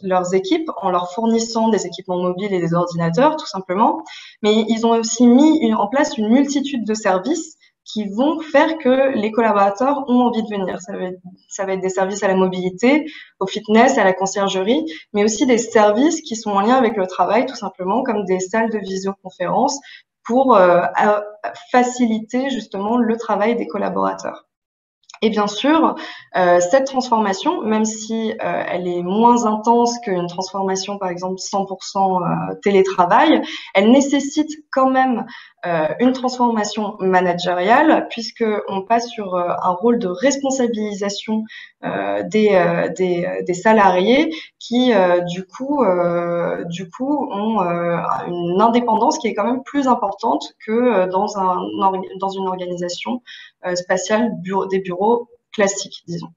[SPEAKER 3] leurs équipes en leur fournissant des équipements mobiles et des ordinateurs, tout simplement. Mais ils ont aussi mis en place une multitude de services qui vont faire que les collaborateurs ont envie de venir. Ça va être des services à la mobilité, au fitness, à la conciergerie, mais aussi des services qui sont en lien avec le travail, tout simplement, comme des salles de visioconférence, pour faciliter justement le travail des collaborateurs. Et bien sûr, cette transformation, même si elle est moins intense qu'une transformation, par exemple, 100% télétravail, elle nécessite quand même une transformation managériale, puisqu'on passe sur un rôle de responsabilisation des salariés qui, du coup, ont une indépendance qui est quand même plus importante que dans une organisation spatiale des bureaux classiques, disons.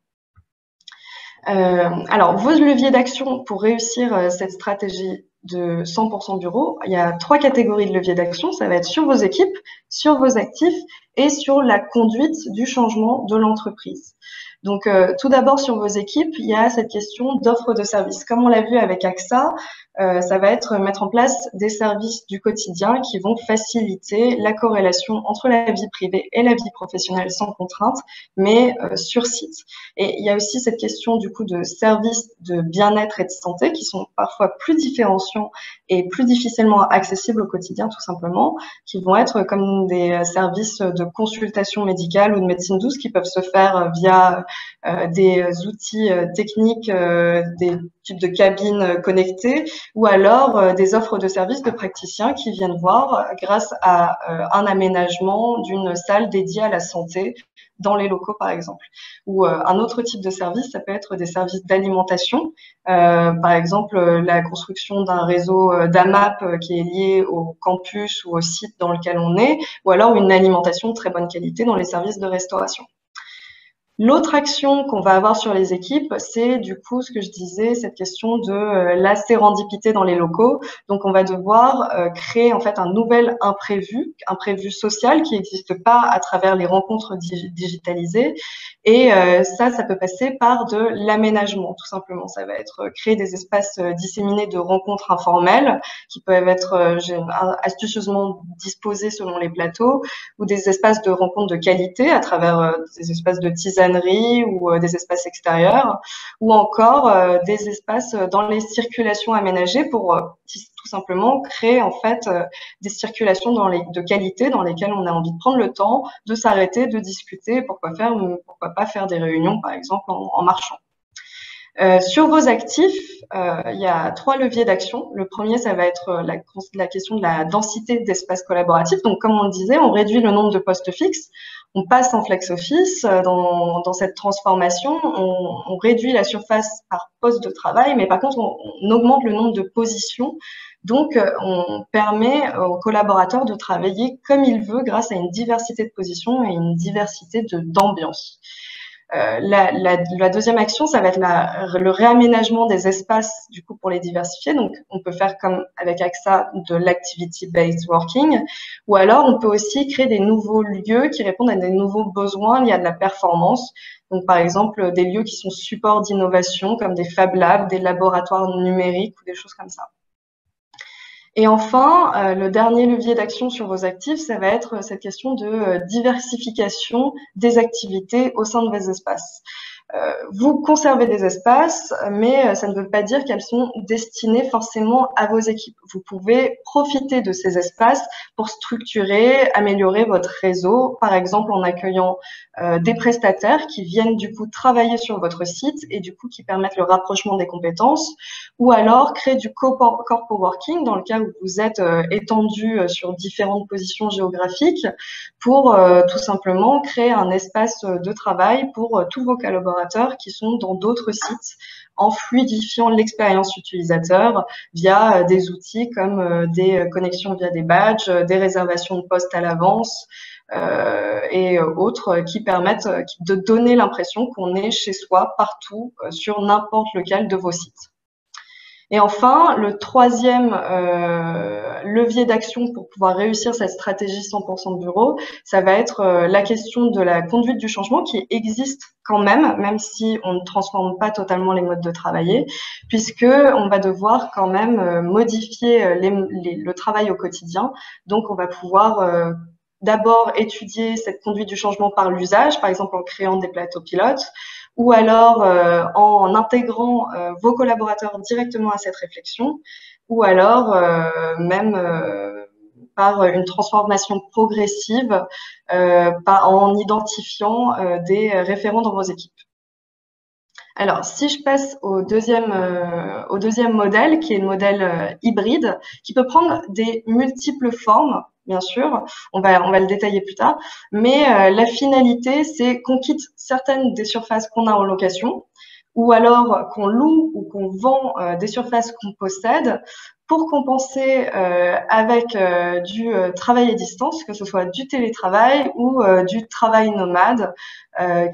[SPEAKER 3] Alors, vos leviers d'action pour réussir cette stratégie de 100% bureau, il y a 3 catégories de leviers d'action. Ça va être sur vos équipes, sur vos actifs et sur la conduite du changement de l'entreprise. Donc, tout d'abord, sur vos équipes, il y a cette question d'offre de services. Comme on l'a vu avec AXA, ça va être mettre en place des services du quotidien qui vont faciliter la corrélation entre la vie privée et la vie professionnelle sans contrainte, mais sur site. Et il y a aussi cette question du coup de services de bien-être et de santé qui sont parfois plus différenciants et plus difficilement accessibles au quotidien, tout simplement, qui vont être comme des services de consultation médicale ou de médecine douce qui peuvent se faire via des outils techniques, des types de cabines connectées, ou alors des offres de services de praticiens qui viennent voir grâce à un aménagement d'une salle dédiée à la santé dans les locaux, par exemple. Ou un autre type de service, ça peut être des services d'alimentation, par exemple la construction d'un réseau d'AMAP qui est lié au campus ou au site dans lequel on est, ou alors une alimentation de très bonne qualité dans les services de restauration. L'autre action qu'on va avoir sur les équipes, c'est du coup ce que je disais, cette question de la sérendipité dans les locaux. Donc, on va devoir créer en fait un nouvel imprévu social qui n'existe pas à travers les rencontres digitalisées. Et ça peut passer par de l'aménagement, tout simplement. Ça va être créer des espaces disséminés de rencontres informelles qui peuvent être astucieusement disposés selon les plateaux, ou des espaces de rencontres de qualité à travers des espaces de tisane ou des espaces extérieurs, ou encore des espaces dans les circulations aménagées pour tout simplement créer en fait des circulations de qualité dans lesquelles on a envie de prendre le temps de s'arrêter, de discuter, pourquoi pas faire des réunions par exemple en marchant. Sur vos actifs, il y a 3 leviers d'action. Le premier, ça va être la question de la densité d'espaces collaboratifs. Donc, comme on le disait, on réduit le nombre de postes fixes, on passe en flex office. Dans cette transformation, on réduit la surface par poste de travail, mais par contre, on augmente le nombre de positions. Donc, on permet aux collaborateurs de travailler comme ils veulent grâce à une diversité de positions et une diversité d'ambiance. La deuxième action, ça va être le réaménagement des espaces du coup pour les diversifier. Donc, on peut faire comme avec AXA de l'activity-based working, ou alors on peut aussi créer des nouveaux lieux qui répondent à des nouveaux besoins liés à de la performance. Donc, par exemple, des lieux qui sont supports d'innovation comme des Fab Labs, des laboratoires numériques ou des choses comme ça. Et enfin, le dernier levier d'action sur vos actifs, ça va être cette question de diversification des activités au sein de vos espaces. Vous conservez des espaces, mais ça ne veut pas dire qu'elles sont destinées forcément à vos équipes. Vous pouvez profiter de ces espaces pour structurer, améliorer votre réseau, par exemple en accueillant des prestataires qui viennent du coup travailler sur votre site et du coup qui permettent le rapprochement des compétences, ou alors créer du co-working dans le cas où vous êtes étendu sur différentes positions géographiques pour tout simplement créer un espace de travail pour tous vos collaborateurs qui sont dans d'autres sites en fluidifiant l'expérience utilisateur via des outils comme des connexions via des badges, des réservations de postes à l'avance et autres qui permettent de donner l'impression qu'on est chez soi partout sur n'importe lequel de vos sites. Et enfin, le troisième levier d'action pour pouvoir réussir cette stratégie 100% de bureau, ça va être la question de la conduite du changement qui existe quand même si on ne transforme pas totalement les modes de travailler, puisque on va devoir quand même modifier le travail au quotidien. Donc, on va pouvoir d'abord étudier cette conduite du changement par l'usage, par exemple en créant des plateaux pilotes, ou alors en intégrant vos collaborateurs directement à cette réflexion, ou alors même par une transformation progressive en identifiant des référents dans vos équipes. Alors, si je passe au deuxième modèle, qui est le modèle hybride, qui peut prendre des multiples formes, bien sûr, on va le détailler plus tard, mais la finalité, c'est qu'on quitte certaines des surfaces qu'on a en location, ou alors qu'on loue ou qu'on vend des surfaces qu'on possède pour compenser avec du travail à distance, que ce soit du télétravail ou du travail nomade,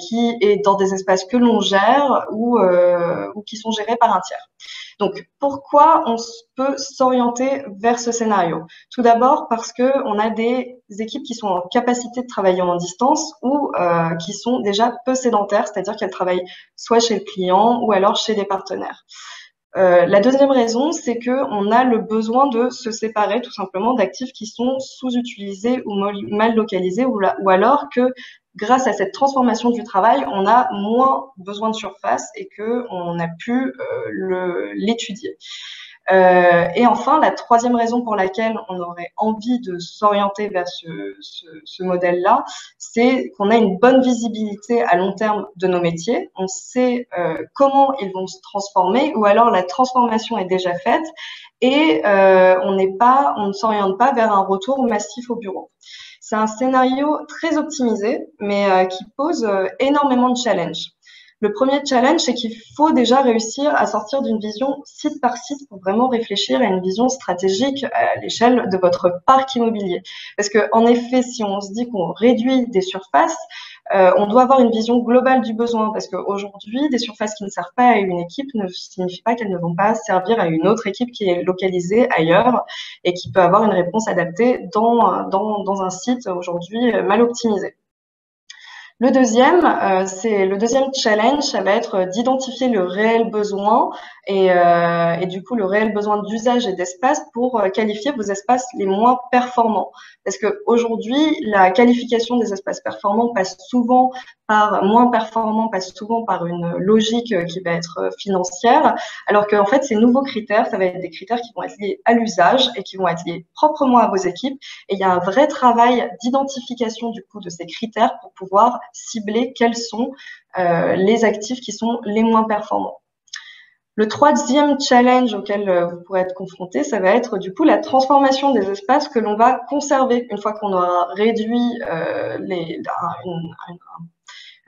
[SPEAKER 3] qui est dans des espaces que l'on gère ou qui sont gérés par un tiers. Donc, pourquoi on peut s'orienter vers ce scénario? Tout d'abord parce qu'on a des équipes qui sont en capacité de travailler en distance ou qui sont déjà peu sédentaires, c'est-à-dire qu'elles travaillent soit chez le client ou alors chez des partenaires. La deuxième raison, c'est qu'on a le besoin de se séparer tout simplement d'actifs qui sont sous-utilisés ou mal localisés, ou alors que grâce à cette transformation du travail, on a moins besoin de surface et qu'on a pu l'étudier. Et enfin, la troisième raison pour laquelle on aurait envie de s'orienter vers ce modèle-là, c'est qu'on a une bonne visibilité à long terme de nos métiers. On sait comment ils vont se transformer, ou alors la transformation est déjà faite et on ne s'oriente pas vers un retour massif au bureau. C'est un scénario très optimisé, mais qui pose énormément de challenges. Le premier challenge, c'est qu'il faut déjà réussir à sortir d'une vision site par site pour vraiment réfléchir à une vision stratégique à l'échelle de votre parc immobilier. Parce que, en effet, si on se dit qu'on réduit des surfaces, on doit avoir une vision globale du besoin. Parce qu'aujourd'hui, des surfaces qui ne servent pas à une équipe ne signifie pas qu'elles ne vont pas servir à une autre équipe qui est localisée ailleurs et qui peut avoir une réponse adaptée dans un site aujourd'hui mal optimisé. Le deuxième challenge, ça va être d'identifier le réel besoin et du coup le réel besoin d'usage et d'espace pour qualifier vos espaces les moins performants. Parce que aujourd'hui, la qualification des espaces performants passe souvent par une logique qui va être financière, alors qu'en fait ces nouveaux critères, ça va être des critères qui vont être liés à l'usage et qui vont être liés proprement à vos équipes. Et il y a un vrai travail d'identification du coup de ces critères pour pouvoir cibler quels sont les actifs qui sont les moins performants. Le troisième challenge auquel vous pourrez être confronté, ça va être du coup la transformation des espaces que l'on va conserver une fois qu'on aura réduit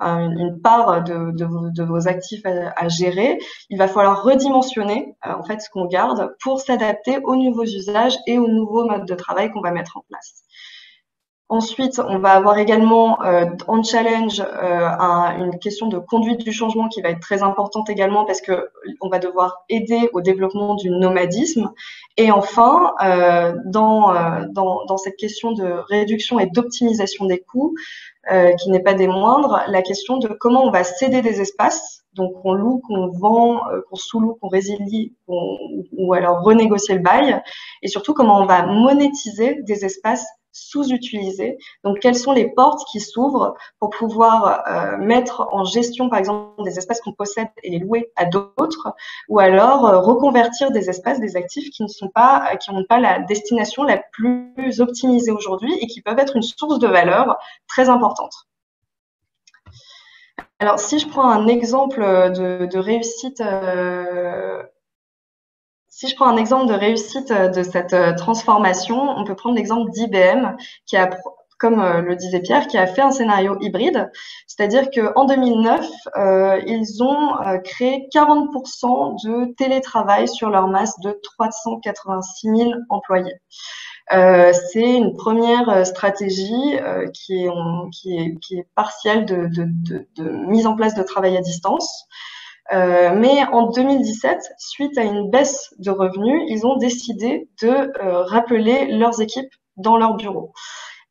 [SPEAKER 3] une part de vos actifs à gérer. Il va falloir redimensionner en fait ce qu'on garde pour s'adapter aux nouveaux usages et aux nouveaux modes de travail qu'on va mettre en place. Ensuite, on va avoir également en challenge une question de conduite du changement qui va être très importante également parce que on va devoir aider au développement du nomadisme. Et enfin, dans cette question de réduction et d'optimisation des coûts, qui n'est pas des moindres, la question de comment on va céder des espaces, donc qu'on loue, qu'on vend, qu'on sous-loue, qu'on résilie, ou alors renégocier le bail, et surtout comment on va monétiser des espaces sous-utilisés. Donc, quelles sont les portes qui s'ouvrent pour pouvoir mettre en gestion, par exemple, des espaces qu'on possède et les louer à d'autres, ou alors reconvertir des espaces, des actifs qui n'ont pas la destination la plus optimisée aujourd'hui et qui peuvent être une source de valeur très importante. Alors, si je prends un exemple de réussite de cette transformation, on peut prendre l'exemple d'IBM qui a, comme le disait Pierre, qui a fait un scénario hybride, c'est-à-dire qu'en 2009, ils ont créé 40% de télétravail sur leur masse de 386 000 employés. C'est une première stratégie qui est partielle de mise en place de travail à distance. Mais en 2017, suite à une baisse de revenus, ils ont décidé de rappeler leurs équipes dans leurs bureaux.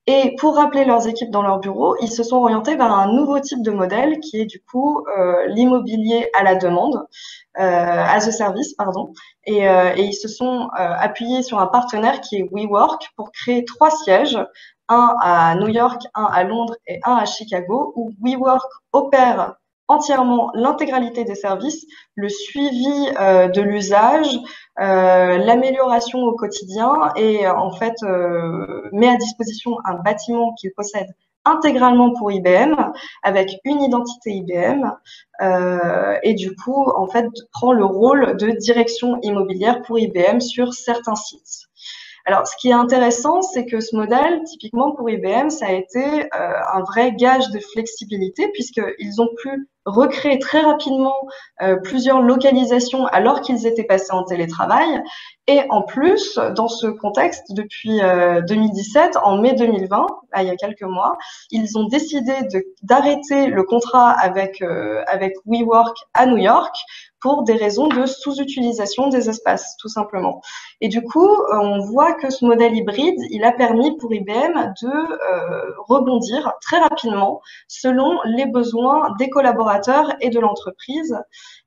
[SPEAKER 3] Et pour rappeler leurs équipes dans leurs bureaux, ils se sont orientés vers un nouveau type de modèle qui est du coup l'immobilier à la demande, as a service, pardon. Et ils se sont appuyés sur un partenaire qui est WeWork pour créer 3 sièges, un à New York, un à Londres et un à Chicago, où WeWork opère entièrement l'intégralité des services, le suivi de l'usage, l'amélioration au quotidien et en fait met à disposition un bâtiment qu'il possède intégralement pour IBM avec une identité IBM et du coup en fait prend le rôle de direction immobilière pour IBM sur certains sites. Alors, ce qui est intéressant, c'est que ce modèle, typiquement pour IBM, ça a été un vrai gage de flexibilité puisqu'ils ont pu recréer très rapidement plusieurs localisations alors qu'ils étaient passés en télétravail. Et en plus, dans ce contexte, depuis 2017, en mai 2020, là, il y a quelques mois, ils ont décidé d'arrêter le contrat avec WeWork à New York pour des raisons de sous-utilisation des espaces, tout simplement. Et du coup, on voit que ce modèle hybride, il a permis pour IBM de rebondir très rapidement selon les besoins des collaborateurs et de l'entreprise.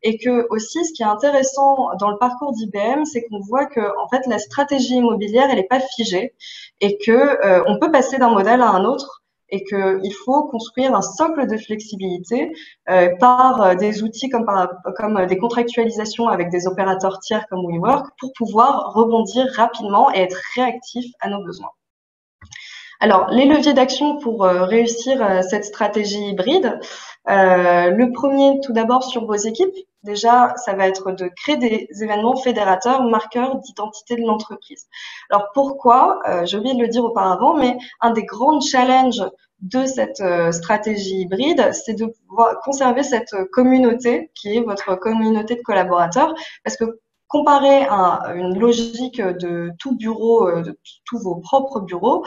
[SPEAKER 3] Et que aussi, ce qui est intéressant dans le parcours d'IBM, c'est qu'on voit que en fait, la stratégie immobilière, elle n'est pas figée et que on peut passer d'un modèle à un autre et qu'il faut construire un socle de flexibilité par des outils comme des contractualisations avec des opérateurs tiers comme WeWork pour pouvoir rebondir rapidement et être réactif à nos besoins. Alors, les leviers d'action pour réussir cette stratégie hybride, le premier, tout d'abord, sur vos équipes. Déjà, ça va être de créer des événements fédérateurs, marqueurs d'identité de l'entreprise. Alors, pourquoi j'ai oublié de le dire auparavant, mais un des grands challenges de cette stratégie hybride, c'est de pouvoir conserver cette communauté qui est votre communauté de collaborateurs, parce que comparé à une logique de tout bureau, de tous vos propres bureaux,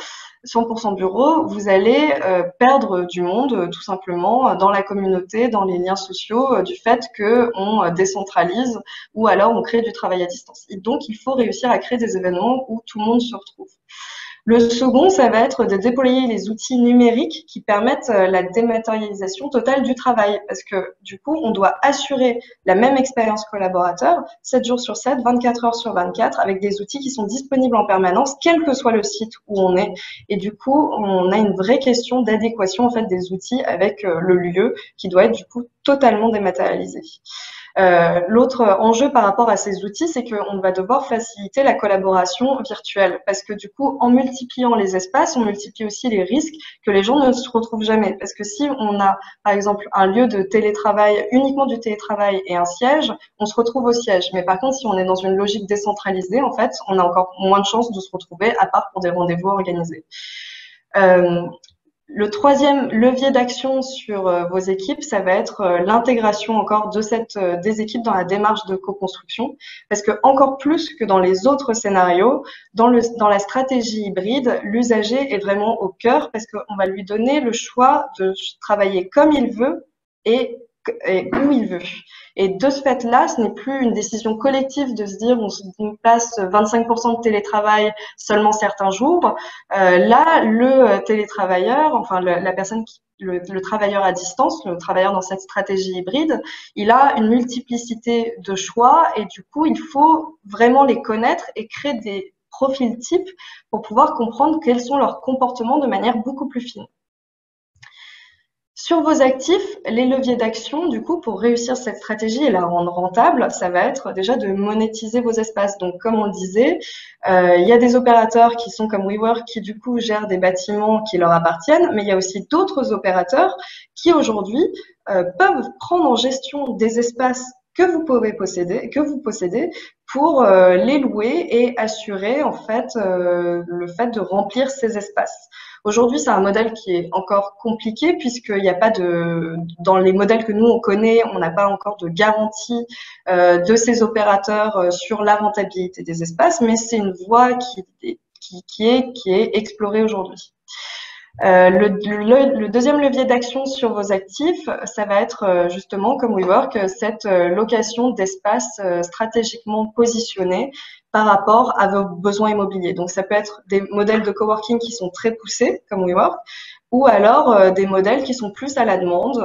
[SPEAKER 3] 100% bureau, vous allez perdre du monde tout simplement dans la communauté, dans les liens sociaux, du fait qu'on décentralise ou alors on crée du travail à distance. Et donc, il faut réussir à créer des événements où tout le monde se retrouve. Le second, ça va être de déployer les outils numériques qui permettent la dématérialisation totale du travail. Parce que du coup, on doit assurer la même expérience collaborateur 7 jours sur 7, 24 heures sur 24, avec des outils qui sont disponibles en permanence, quel que soit le site où on est. Et du coup, on a une vraie question d'adéquation en fait des outils avec le lieu qui doit être du coup totalement dématérialisé. L'autre enjeu par rapport à ces outils, c'est qu'on va devoir faciliter la collaboration virtuelle parce que du coup, en multipliant les espaces, on multiplie aussi les risques que les gens ne se retrouvent jamais. Parce que si on a, par exemple, un lieu de télétravail, uniquement du télétravail et un siège, on se retrouve au siège. Mais par contre, si on est dans une logique décentralisée, en fait, on a encore moins de chances de se retrouver, à part pour des rendez-vous organisés. Le troisième levier d'action sur vos équipes, ça va être l'intégration encore de des équipes dans la démarche de co-construction, parce que encore plus que dans les autres scénarios, dans la stratégie hybride, l'usager est vraiment au cœur, parce qu'on va lui donner le choix de travailler comme il veut et où il veut. Et de ce fait-là, ce n'est plus une décision collective de se dire on passe 25% de télétravail seulement certains jours. Là, le télétravailleur, enfin la personne le travailleur à distance, le travailleur dans cette stratégie hybride, il a une multiplicité de choix et du coup, il faut vraiment les connaître et créer des profils types pour pouvoir comprendre quels sont leurs comportements de manière beaucoup plus fine. Sur vos actifs, les leviers d'action, du coup, pour réussir cette stratégie et la rendre rentable, ça va être déjà de monétiser vos espaces. Donc, comme on le disait, il y a des opérateurs qui sont comme WeWork qui, du coup, gèrent des bâtiments qui leur appartiennent, mais il y a aussi d'autres opérateurs qui, aujourd'hui, peuvent prendre en gestion des espaces que vous possédez pour les louer et assurer, en fait, le fait de remplir ces espaces. Aujourd'hui, c'est un modèle qui est encore compliqué puisqu'il n'y a pas dans les modèles que nous on connaît, on n'a pas encore de garantie de ces opérateurs sur la rentabilité des espaces, mais c'est une voie qui est explorée aujourd'hui. Le deuxième levier d'action sur vos actifs, ça va être justement, comme WeWork, cette location d'espaces stratégiquement positionnés par rapport à vos besoins immobiliers. Donc, ça peut être des modèles de coworking qui sont très poussés, comme WeWork, ou alors des modèles qui sont plus à la demande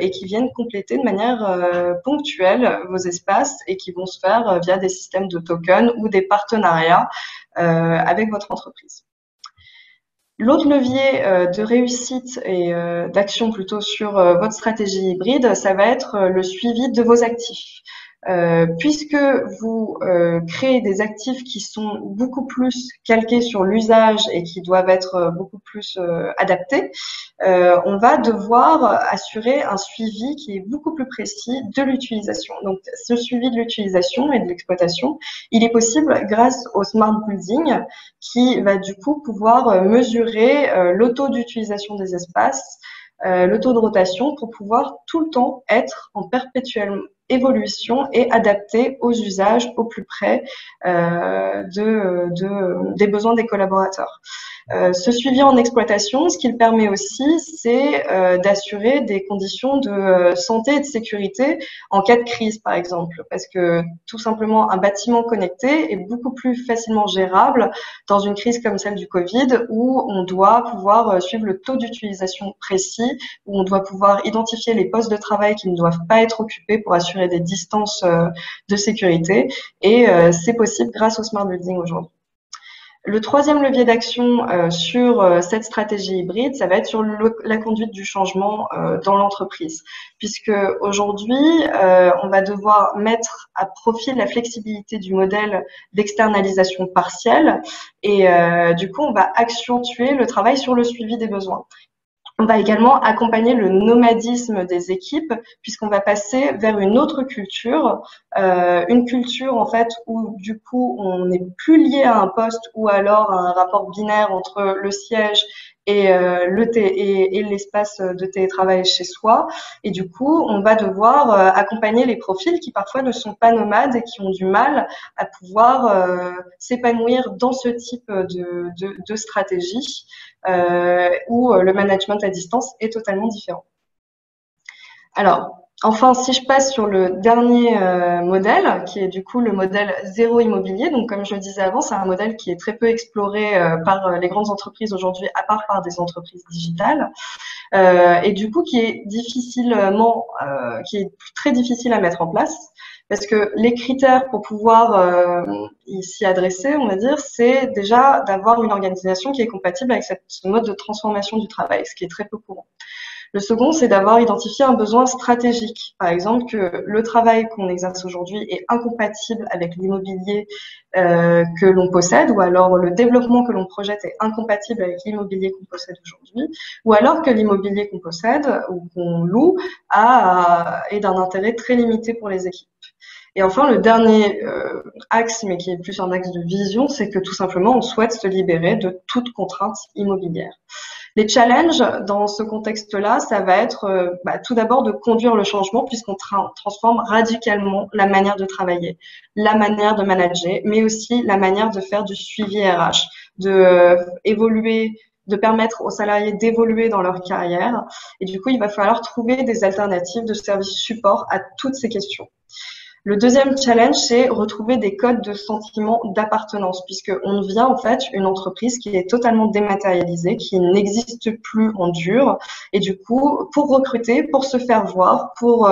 [SPEAKER 3] et qui viennent compléter de manière ponctuelle vos espaces et qui vont se faire via des systèmes de tokens ou des partenariats avec votre entreprise. L'autre levier de réussite et d'action plutôt sur votre stratégie hybride, ça va être le suivi de vos actifs. Puisque vous créez des actifs qui sont beaucoup plus calqués sur l'usage et qui doivent être beaucoup plus adaptés, on va devoir assurer un suivi qui est beaucoup plus précis de l'utilisation. Donc, ce suivi de l'utilisation et de l'exploitation, il est possible grâce au Smart Building qui va du coup pouvoir mesurer le taux d'utilisation des espaces, le taux de rotation pour pouvoir tout le temps être en perpétuelle évolution et adaptée aux usages au plus près des besoins des collaborateurs. Ce suivi en exploitation, ce qu'il permet aussi, c'est d'assurer des conditions de santé et de sécurité en cas de crise, par exemple, parce que tout simplement un bâtiment connecté est beaucoup plus facilement gérable dans une crise comme celle du Covid, où on doit pouvoir suivre le taux d'utilisation précis, où on doit pouvoir identifier les postes de travail qui ne doivent pas être occupés pour assurer des distances de sécurité, et c'est possible grâce au smart building aujourd'hui. Le troisième levier d'action sur cette stratégie hybride, ça va être sur la conduite du changement dans l'entreprise, puisque aujourd'hui, on va devoir mettre à profit la flexibilité du modèle d'externalisation partielle et du coup, on va accentuer le travail sur le suivi des besoins. On va également accompagner le nomadisme des équipes puisqu'on va passer vers une autre culture, une culture en fait où du coup on n'est plus lié à un poste ou alors à un rapport binaire entre le siège et l'espace de télétravail chez soi. Et du coup, on va devoir accompagner les profils qui parfois ne sont pas nomades et qui ont du mal à pouvoir s'épanouir dans ce type de stratégie. Où le management à distance est totalement différent. Alors, enfin, si je passe sur le dernier modèle, qui est du coup le modèle zéro immobilier, donc comme je le disais avant, c'est un modèle qui est très peu exploré par les grandes entreprises aujourd'hui, à part par des entreprises digitales, et du coup qui est très difficile à mettre en place. Parce que les critères pour pouvoir s'y adresser, on va dire, c'est déjà d'avoir une organisation qui est compatible avec ce mode de transformation du travail, ce qui est très peu courant. Le second, c'est d'avoir identifié un besoin stratégique. Par exemple, que le travail qu'on exerce aujourd'hui est incompatible avec l'immobilier que l'on possède, ou alors le développement que l'on projette est incompatible avec l'immobilier qu'on possède aujourd'hui, ou alors que l'immobilier qu'on possède ou qu'on loue est d'un intérêt très limité pour les équipes. Et enfin, le dernier axe, mais qui est plus un axe de vision, c'est que tout simplement, on souhaite se libérer de toute contrainte immobilière. Les challenges dans ce contexte-là, ça va être tout d'abord de conduire le changement puisqu'on transforme radicalement la manière de travailler, la manière de manager, mais aussi la manière de faire du suivi RH, de permettre aux salariés d'évoluer dans leur carrière. Et du coup, il va falloir trouver des alternatives de services support à toutes ces questions. Le deuxième challenge, c'est retrouver des codes de sentiment d'appartenance, puisqu'on devient en fait une entreprise qui est totalement dématérialisée, qui n'existe plus en dur. Et du coup, pour recruter, pour se faire voir, pour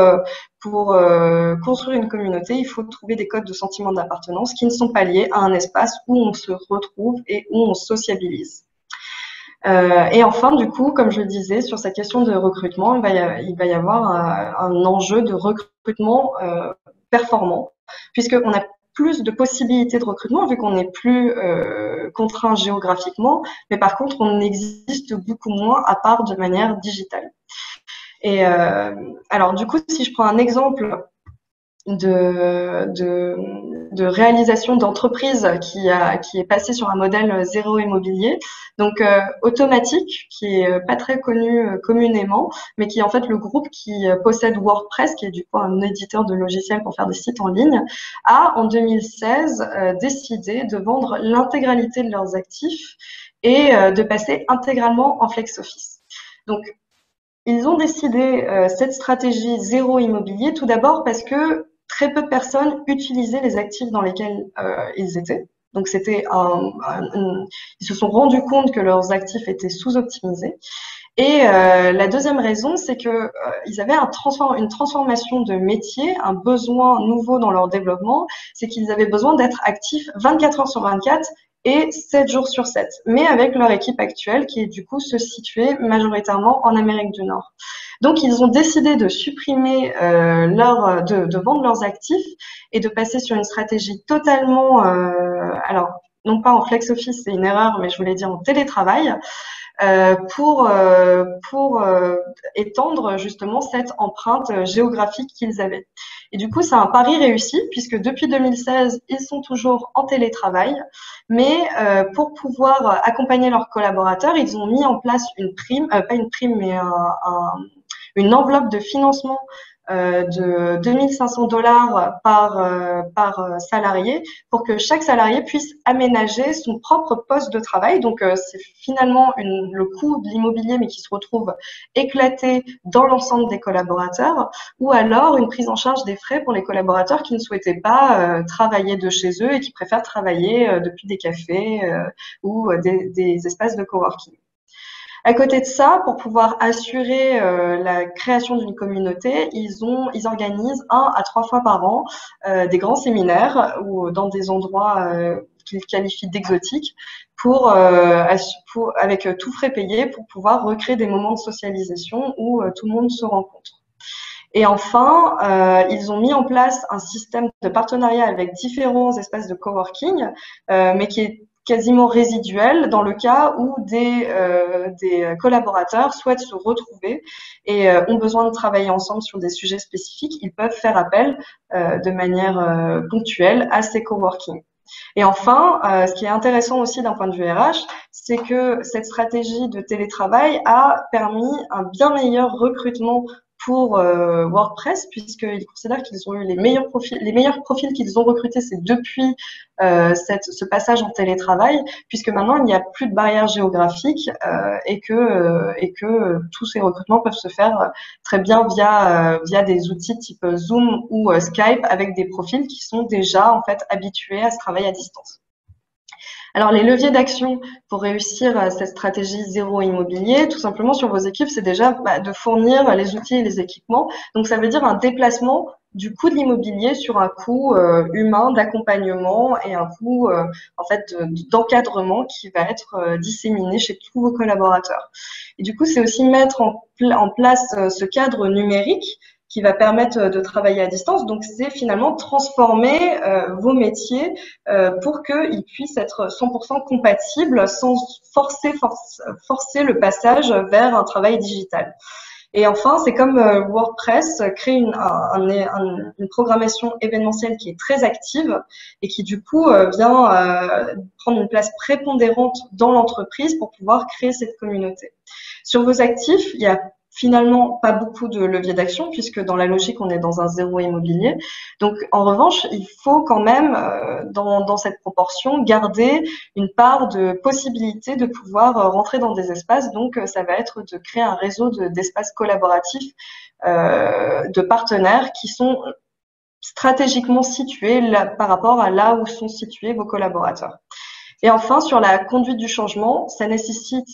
[SPEAKER 3] construire une communauté, il faut trouver des codes de sentiment d'appartenance qui ne sont pas liés à un espace où on se retrouve et où on sociabilise. Et enfin, du coup, comme je le disais, sur cette question de recrutement, il va y avoir un enjeu de recrutement performant, puisqu'on a plus de possibilités de recrutement vu qu'on n'est plus contraint géographiquement, mais par contre, on existe beaucoup moins à part de manière digitale. Et alors, du coup, si je prends un exemple de réalisation d'entreprise qui est passé sur un modèle zéro immobilier, donc Automatique, qui est pas très connu communément, mais qui est en fait le groupe qui possède WordPress, qui est du coup un éditeur de logiciels pour faire des sites en ligne, a en 2016 décidé de vendre l'intégralité de leurs actifs et de passer intégralement en flex office. Donc ils ont décidé cette stratégie zéro immobilier tout d'abord parce que très peu de personnes utilisaient les actifs dans lesquels ils étaient. Donc ils se sont rendus compte que leurs actifs étaient sous-optimisés. Et la deuxième raison, c'est que ils avaient une transformation de métier, un besoin nouveau dans leur développement, c'est qu'ils avaient besoin d'être actifs 24 heures sur 24 et 7 jours sur 7, mais avec leur équipe actuelle qui du coup se situait majoritairement en Amérique du Nord. Donc ils ont décidé de supprimer de vendre leurs actifs et de passer sur une stratégie totalement, alors non pas en flex office, c'est une erreur, mais je voulais dire en télétravail, pour étendre justement cette empreinte géographique qu'ils avaient. Et du coup, c'est un pari réussi puisque depuis 2016, ils sont toujours en télétravail, mais pour pouvoir accompagner leurs collaborateurs, ils ont mis en place une prime, pas une prime, mais une enveloppe de financement de 2500 $ par salarié pour que chaque salarié puisse aménager son propre poste de travail. Donc, c'est finalement le coût de l'immobilier, mais qui se retrouve éclaté dans l'ensemble des collaborateurs, ou alors une prise en charge des frais pour les collaborateurs qui ne souhaitaient pas travailler de chez eux et qui préfèrent travailler depuis des cafés ou des espaces de coworking. À côté de ça, pour pouvoir assurer la création d'une communauté, ils organisent 1 à 3 fois par an des grands séminaires ou dans des endroits qu'ils qualifient d'exotiques avec tout frais payés pour pouvoir recréer des moments de socialisation où tout le monde se rencontre. Et enfin, ils ont mis en place un système de partenariat avec différents espaces de coworking, mais qui est quasiment résiduel dans le cas où des collaborateurs souhaitent se retrouver et ont besoin de travailler ensemble sur des sujets spécifiques. Ils peuvent faire appel de manière ponctuelle à ces coworking. Et enfin, ce qui est intéressant aussi d'un point de vue RH, c'est que cette stratégie de télétravail a permis un bien meilleur recrutement pour WordPress, puisqu'ils considèrent qu'ils ont eu les meilleurs profils qu'ils ont recrutés, c'est depuis ce passage en télétravail, puisque maintenant il n'y a plus de barrières géographiques et que tous ces recrutements peuvent se faire très bien via des outils type Zoom ou Skype, avec des profils qui sont déjà en fait habitués à ce travail à distance. Alors, les leviers d'action pour réussir cette stratégie zéro immobilier, tout simplement sur vos équipes, c'est déjà de fournir les outils et les équipements. Donc, ça veut dire un déplacement du coût de l'immobilier sur un coût humain d'accompagnement et un coût en fait d'encadrement qui va être disséminé chez tous vos collaborateurs. Et du coup, c'est aussi mettre en place ce cadre numérique qui va permettre de travailler à distance. Donc, c'est finalement transformer vos métiers pour qu'ils puissent être 100% compatibles sans forcer le passage vers un travail digital. Et enfin, c'est comme WordPress crée une programmation événementielle qui est très active et qui du coup vient prendre une place prépondérante dans l'entreprise pour pouvoir créer cette communauté. Sur vos actifs, il y a finalement pas beaucoup de leviers d'action puisque dans la logique, on est dans un zéro immobilier. Donc, en revanche, il faut quand même, dans cette proportion, garder une part de possibilité de pouvoir rentrer dans des espaces. Donc, ça va être de créer un réseau d'espaces collaboratifs de partenaires qui sont stratégiquement situés par rapport à là où sont situés vos collaborateurs. Et enfin, sur la conduite du changement, ça nécessite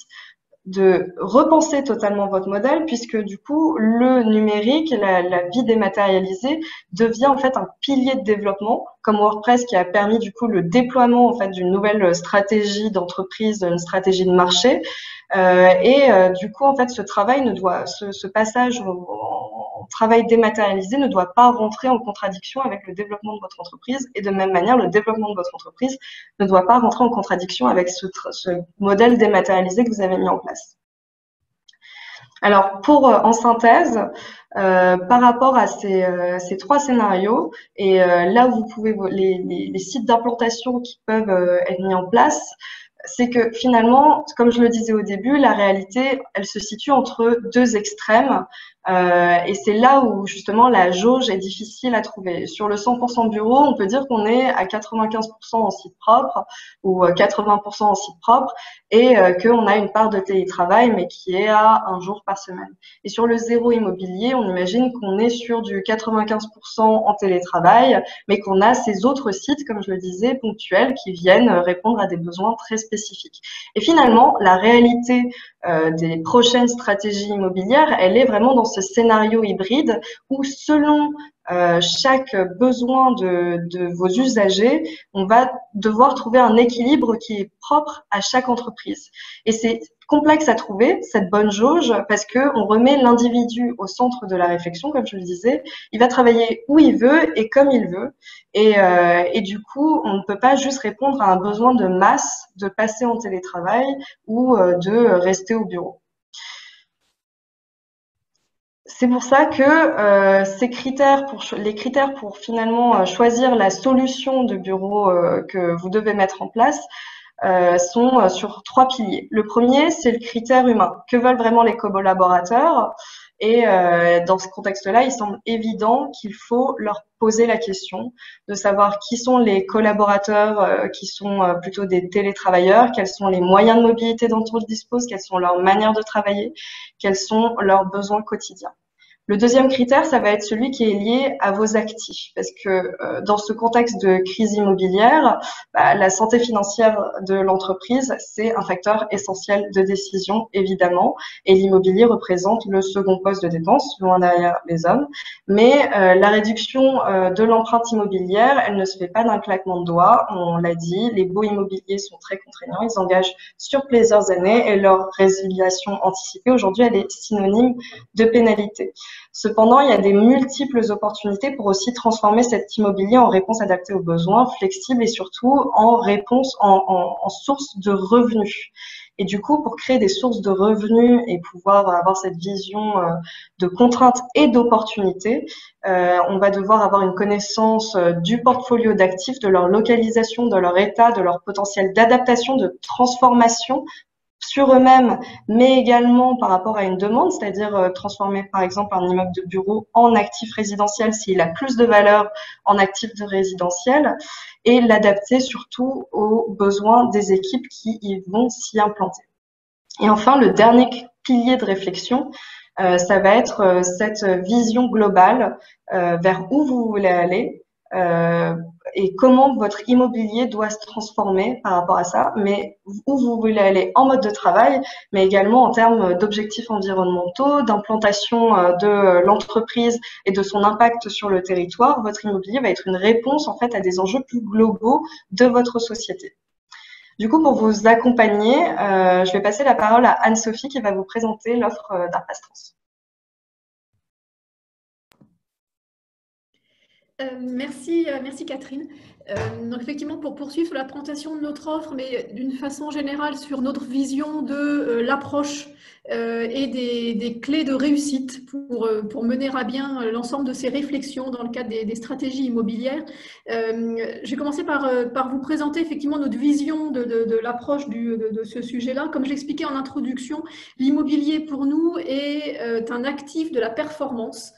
[SPEAKER 3] de repenser totalement votre modèle puisque du coup le numérique, la vie dématérialisée devient en fait un pilier de développement comme WordPress qui a permis du coup le déploiement en fait d'une nouvelle stratégie d'entreprise, une stratégie de marché du coup en fait ce passage au travail dématérialisé ne doit pas rentrer en contradiction avec le développement de votre entreprise et de même manière le développement de votre entreprise ne doit pas rentrer en contradiction avec ce modèle dématérialisé que vous avez mis en place. Alors, en synthèse, par rapport à ces 3 scénarios, et là où vous pouvez, les sites d'implantation qui peuvent être mis en place, c'est que finalement, comme je le disais au début, la réalité, elle se situe entre 2 extrêmes. Et c'est là où justement la jauge est difficile à trouver. Sur le 100% bureau, on peut dire qu'on est à 95% en site propre ou 80% en site propre et qu'on a une part de télétravail mais qui est à 1 jour par semaine. Et sur le zéro immobilier, on imagine qu'on est sur du 95% en télétravail mais qu'on a ces autres sites, comme je le disais, ponctuels qui viennent répondre à des besoins très spécifiques. Et finalement, la réalité des prochaines stratégies immobilières, elle est vraiment dans ce scénario hybride où selon chaque besoin de vos usagers, on va devoir trouver un équilibre qui est propre à chaque entreprise. Et c'est complexe à trouver, cette bonne jauge, parce qu'on remet l'individu au centre de la réflexion, comme je le disais. Il va travailler où il veut et comme il veut. Et du coup, on ne peut pas juste répondre à un besoin de masse de passer en télétravail ou de rester au bureau. C'est pour ça que les critères pour finalement choisir la solution de bureau que vous devez mettre en place sont sur 3 piliers. Le premier, c'est le critère humain. Que veulent vraiment les collaborateurs? Et dans ce contexte-là, il semble évident qu'il faut leur poser la question de savoir qui sont les collaborateurs qui sont plutôt des télétravailleurs, quels sont les moyens de mobilité dont ils disposent, quelles sont leurs manières de travailler, quels sont leurs besoins quotidiens. Le deuxième critère, ça va être celui qui est lié à vos actifs, parce que dans ce contexte de crise immobilière, la santé financière de l'entreprise, c'est un facteur essentiel de décision, évidemment, et l'immobilier représente le second poste de dépense, loin derrière les hommes. Mais la réduction de l'empreinte immobilière, elle ne se fait pas d'un claquement de doigts, on l'a dit, les baux immobiliers sont très contraignants, ils engagent sur plusieurs années et leur résiliation anticipée, aujourd'hui, elle est synonyme de pénalité. Cependant, il y a des multiples opportunités pour aussi transformer cet immobilier en réponse adaptée aux besoins, flexible et surtout en réponse, en source de revenus. Et du coup, pour créer des sources de revenus et pouvoir avoir cette vision de contraintes et d'opportunités, on va devoir avoir une connaissance du portfolio d'actifs, de leur localisation, de leur état, de leur potentiel d'adaptation, de transformation sur eux-mêmes, mais également par rapport à une demande, c'est-à-dire transformer par exemple un immeuble de bureau en actif résidentiel s'il a plus de valeur en actif de résidentiel, et l'adapter surtout aux besoins des équipes qui y vont s'y implanter. Et enfin, le dernier pilier de réflexion, ça va être cette vision globale vers où vous voulez aller, et comment votre immobilier doit se transformer par rapport à ça, mais où vous voulez aller en mode de travail, mais également en termes d'objectifs environnementaux, d'implantation de l'entreprise et de son impact sur le territoire. Votre immobilier va être une réponse en fait à des enjeux plus globaux de votre société. Du coup, pour vous accompagner, je vais passer la parole à Anne-Sophie qui va vous présenter l'offre d'Arpas Trans.
[SPEAKER 1] Merci Catherine. Donc effectivement, pour poursuivre sur la présentation de notre offre, mais d'une façon générale sur notre vision de l'approche et des clés de réussite pour mener à bien l'ensemble de ces réflexions dans le cadre des stratégies immobilières. Je vais commencer par vous présenter effectivement notre vision de l'approche de ce sujet-là. Comme je l'expliquais en introduction, l'immobilier pour nous est un actif de la performance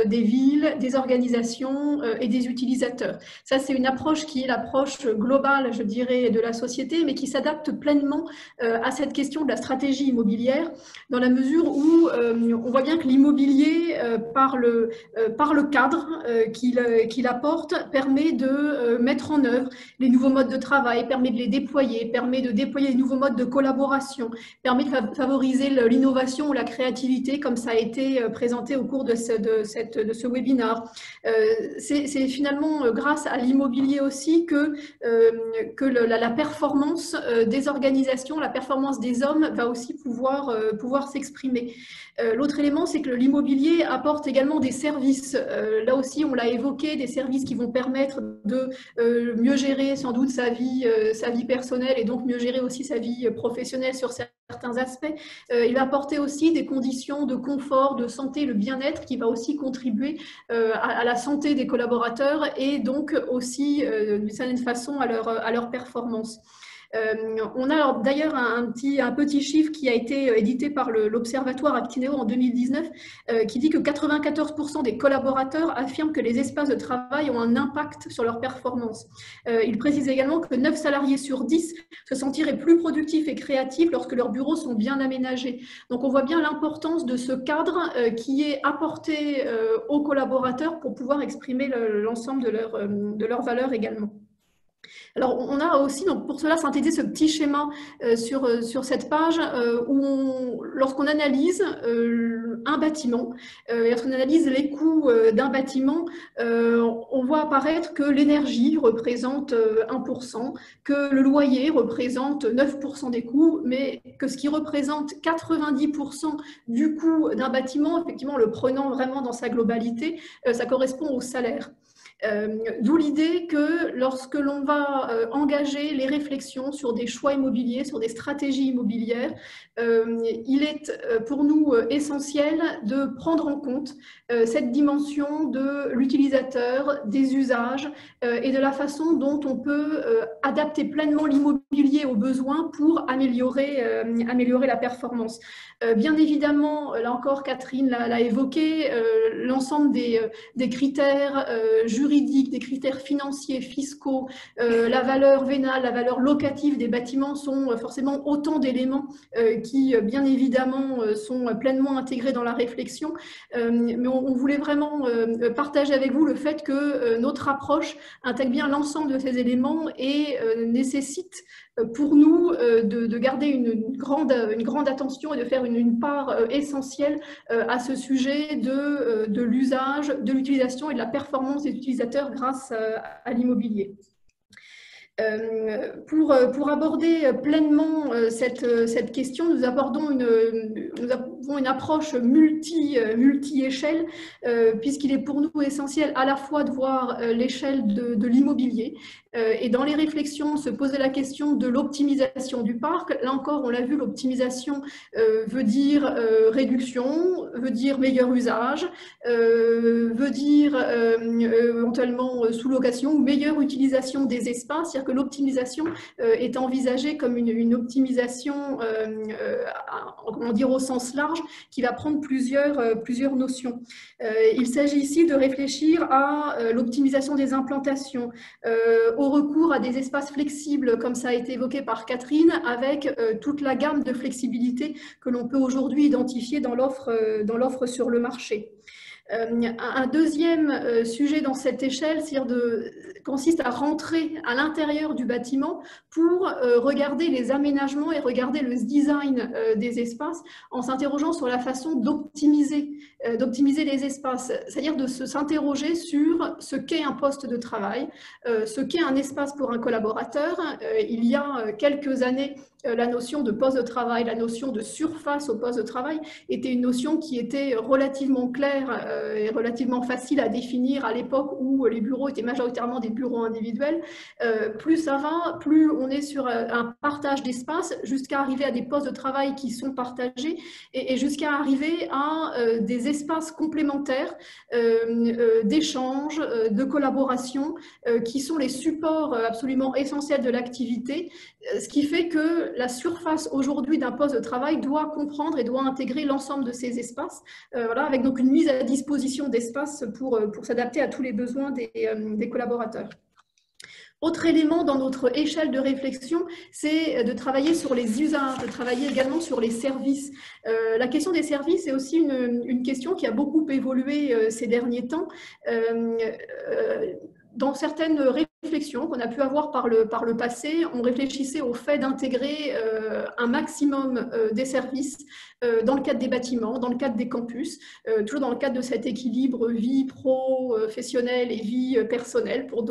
[SPEAKER 1] des villes, des organisations et des utilisateurs. Ça, c'est une approche qui est l'approche globale, je dirais, de la société, mais qui s'adapte pleinement à cette question de la stratégie immobilière, dans la mesure où on voit bien que l'immobilier, par le cadre qu'il apporte, permet de mettre en œuvre les nouveaux modes de travail, permet de les déployer, permet de déployer les nouveaux modes de collaboration, permet de favoriser l'innovation ou la créativité, comme ça a été présenté au cours de ce webinaire. C'est finalement grâce à l'immobilier aussi que la performance des organisations, la performance des hommes va aussi pouvoir s'exprimer. L'autre élément, c'est que l'immobilier apporte également des services. Là aussi, on l'a évoqué, des services qui vont permettre de mieux gérer sans doute sa vie personnelle et donc mieux gérer aussi sa vie professionnelle sur certains aspects. Il va apporter aussi des conditions de confort, de santé, le bien-être qui va aussi contribuer à la santé des collaborateurs et donc aussi d'une certaine façon à leur performance. On a d'ailleurs un petit chiffre qui a été édité par l'Observatoire Actineo en 2019 qui dit que 94% des collaborateurs affirment que les espaces de travail ont un impact sur leur performance. Il précise également que 9 salariés sur 10 se sentiraient plus productifs et créatifs lorsque leurs bureaux sont bien aménagés. Donc on voit bien l'importance de ce cadre qui est apporté aux collaborateurs pour pouvoir exprimer l'ensemble de leurs valeurs également. Alors, on a aussi, donc, pour cela, synthétisé ce petit schéma sur cette page où, lorsqu'on analyse un bâtiment, lorsqu'on analyse les coûts d'un bâtiment, on voit apparaître que l'énergie représente 1%, que le loyer représente 9% des coûts, mais que ce qui représente 90% du coût d'un bâtiment, effectivement, le prenant vraiment dans sa globalité, ça correspond au salaire. D'où l'idée que lorsque l'on va engager les réflexions sur des choix immobiliers, sur des stratégies immobilières, il est pour nous essentiel de prendre en compte cette dimension de l'utilisateur, des usages et de la façon dont on peut adapter pleinement l'immobilier aux besoins pour améliorer la performance. Bien évidemment, là encore, Catherine l'a évoqué, l'ensemble des critères juridiques, des critères financiers, fiscaux, la valeur vénale, la valeur locative des bâtiments sont forcément autant d'éléments qui, bien évidemment, sont pleinement intégrés dans la réflexion. Mais on voulait vraiment partager avec vous le fait que notre approche intègre bien l'ensemble de ces éléments et nécessite pour nous de garder une grande attention et de faire une part essentielle à ce sujet de l'usage, de l'utilisation et de la performance des utilisateurs grâce à l'immobilier. Pour aborder pleinement cette question, nous avons une approche multi-échelle, puisqu'il est pour nous essentiel à la fois de voir l'échelle de l'immobilier, et dans les réflexions, se poser la question de l'optimisation du parc. Là encore, on l'a vu, l'optimisation veut dire réduction, veut dire meilleur usage, veut dire éventuellement sous-location ou meilleure utilisation des espaces. C'est-à-dire que l'optimisation est envisagée comme une optimisation comment dire, au sens large qui va prendre plusieurs notions. Il s'agit ici de réfléchir à l'optimisation des implantations, au recours à des espaces flexibles, comme ça a été évoqué par Catherine, avec toute la gamme de flexibilité que l'on peut aujourd'hui identifier dans l'offre sur le marché. Un deuxième sujet dans cette échelle consiste à rentrer à l'intérieur du bâtiment pour regarder les aménagements et regarder le design des espaces en s'interrogeant sur la façon d'optimiser les espaces, c'est-à-dire de s'interroger sur ce qu'est un poste de travail, ce qu'est un espace pour un collaborateur. Il y a quelques années, la notion de poste de travail, la notion de surface au poste de travail était une notion qui était relativement claire et relativement facile à définir à l'époque où les bureaux étaient majoritairement des bureaux individuels. Plus ça va, plus on est sur un partage d'espace jusqu'à arriver à des postes de travail qui sont partagés et jusqu'à arriver à des espaces complémentaires d'échange, de collaboration qui sont les supports absolument essentiels de l'activité, ce qui fait que la surface aujourd'hui d'un poste de travail doit comprendre et doit intégrer l'ensemble de ces espaces, voilà, avec donc une mise à disposition d'espace pour s'adapter à tous les besoins des collaborateurs. Autre élément dans notre échelle de réflexion, c'est de travailler sur les usages, de travailler également sur les services. La question des services est aussi une question qui a beaucoup évolué ces derniers temps. Dans certaines réflexions qu'on a pu avoir par le passé, on réfléchissait au fait d'intégrer un maximum des services dans le cadre des bâtiments, dans le cadre des campus, toujours dans le cadre de cet équilibre vie professionnelle et vie personnelle pour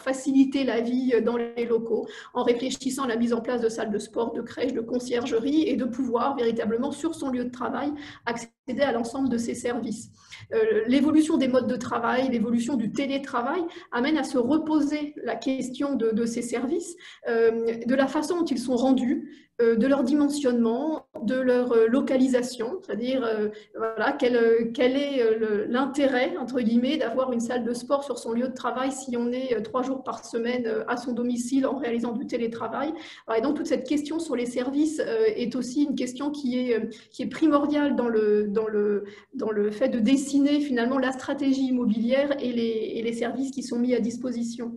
[SPEAKER 1] faciliter la vie dans les locaux, en réfléchissant à la mise en place de salles de sport, de crèches, de conciergerie et de pouvoir véritablement sur son lieu de travail accéder à l'ensemble de ces services. L'évolution des modes de travail, l'évolution du télétravail amène à se reposer la question de ces services, de la façon dont ils sont rendus, de leur dimensionnement, de leur localisation, c'est-à-dire voilà, quel est l'intérêt, entre guillemets, d'avoir une salle de sport sur son lieu de travail si on est 3 jours par semaine à son domicile en réalisant du télétravail. Et donc toute cette question sur les services est aussi une question qui est primordiale dans le fait de dessiner finalement la stratégie immobilière et les services qui sont mis à disposition.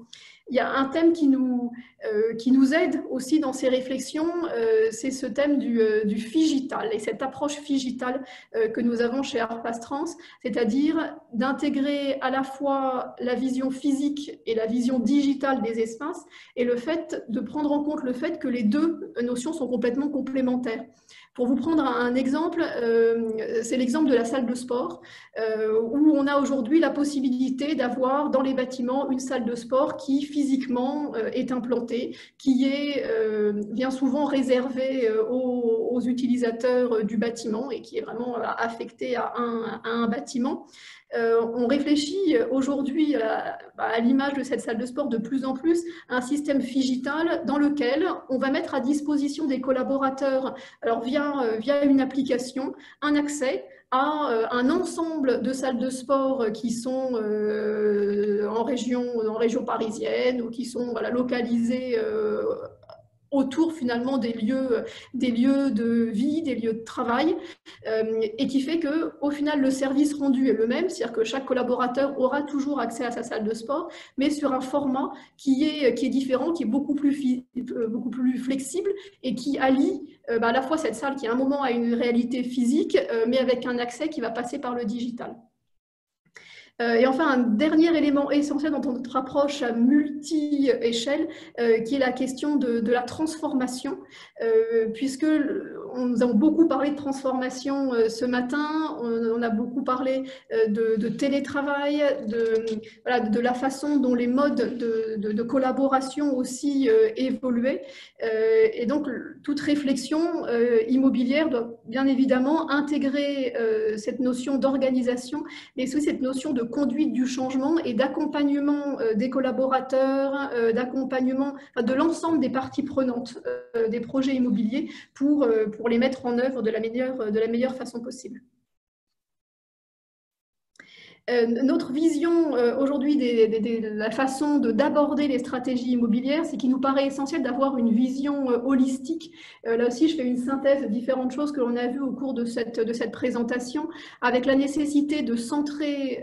[SPEAKER 1] Il y a un thème qui nous aide aussi dans ces réflexions, c'est ce thème du figital et cette approche figitale que nous avons chez Arpas Trans, c'est-à-dire d'intégrer à la fois la vision physique et la vision digitale des espaces et le fait de prendre en compte le fait que les deux notions sont complètement complémentaires. Pour vous prendre un exemple, c'est l'exemple de la salle de sport, où on a aujourd'hui la possibilité d'avoir dans les bâtiments une salle de sport qui physiquement est implantée, qui est bien souvent réservée aux utilisateurs du bâtiment et qui est vraiment affectée à un bâtiment. On réfléchit aujourd'hui, à l'image de cette salle de sport, de plus en plus à un système figital dans lequel on va mettre à disposition des collaborateurs, alors via une application, un accès à un ensemble de salles de sport qui sont en région parisienne ou qui sont localisées autour finalement des lieux de vie, des lieux de travail, et qui fait que au final le service rendu est le même, c'est-à-dire que chaque collaborateur aura toujours accès à sa salle de sport, mais sur un format qui est différent, qui est beaucoup plus flexible et qui allie à la fois cette salle qui à un moment a une réalité physique, mais avec un accès qui va passer par le digital. Et enfin, un dernier élément essentiel dans notre approche à multi-échelle, qui est la question de la transformation, puisque nous avons beaucoup parlé de transformation ce matin, on a beaucoup parlé de télétravail, de la façon dont les modes de collaboration aussi évoluaient. Et donc, toute réflexion immobilière doit bien évidemment intégrer cette notion d'organisation, mais aussi cette notion de conduite du changement et d'accompagnement des collaborateurs, d'accompagnement de l'ensemble des parties prenantes des projets immobiliers pour les mettre en œuvre de la meilleure façon possible. Notre vision aujourd'hui de la façon d'aborder les stratégies immobilières, c'est qu'il nous paraît essentiel d'avoir une vision holistique. Là aussi, je fais une synthèse de différentes choses que l'on a vues au cours de cette présentation, avec la nécessité de centrer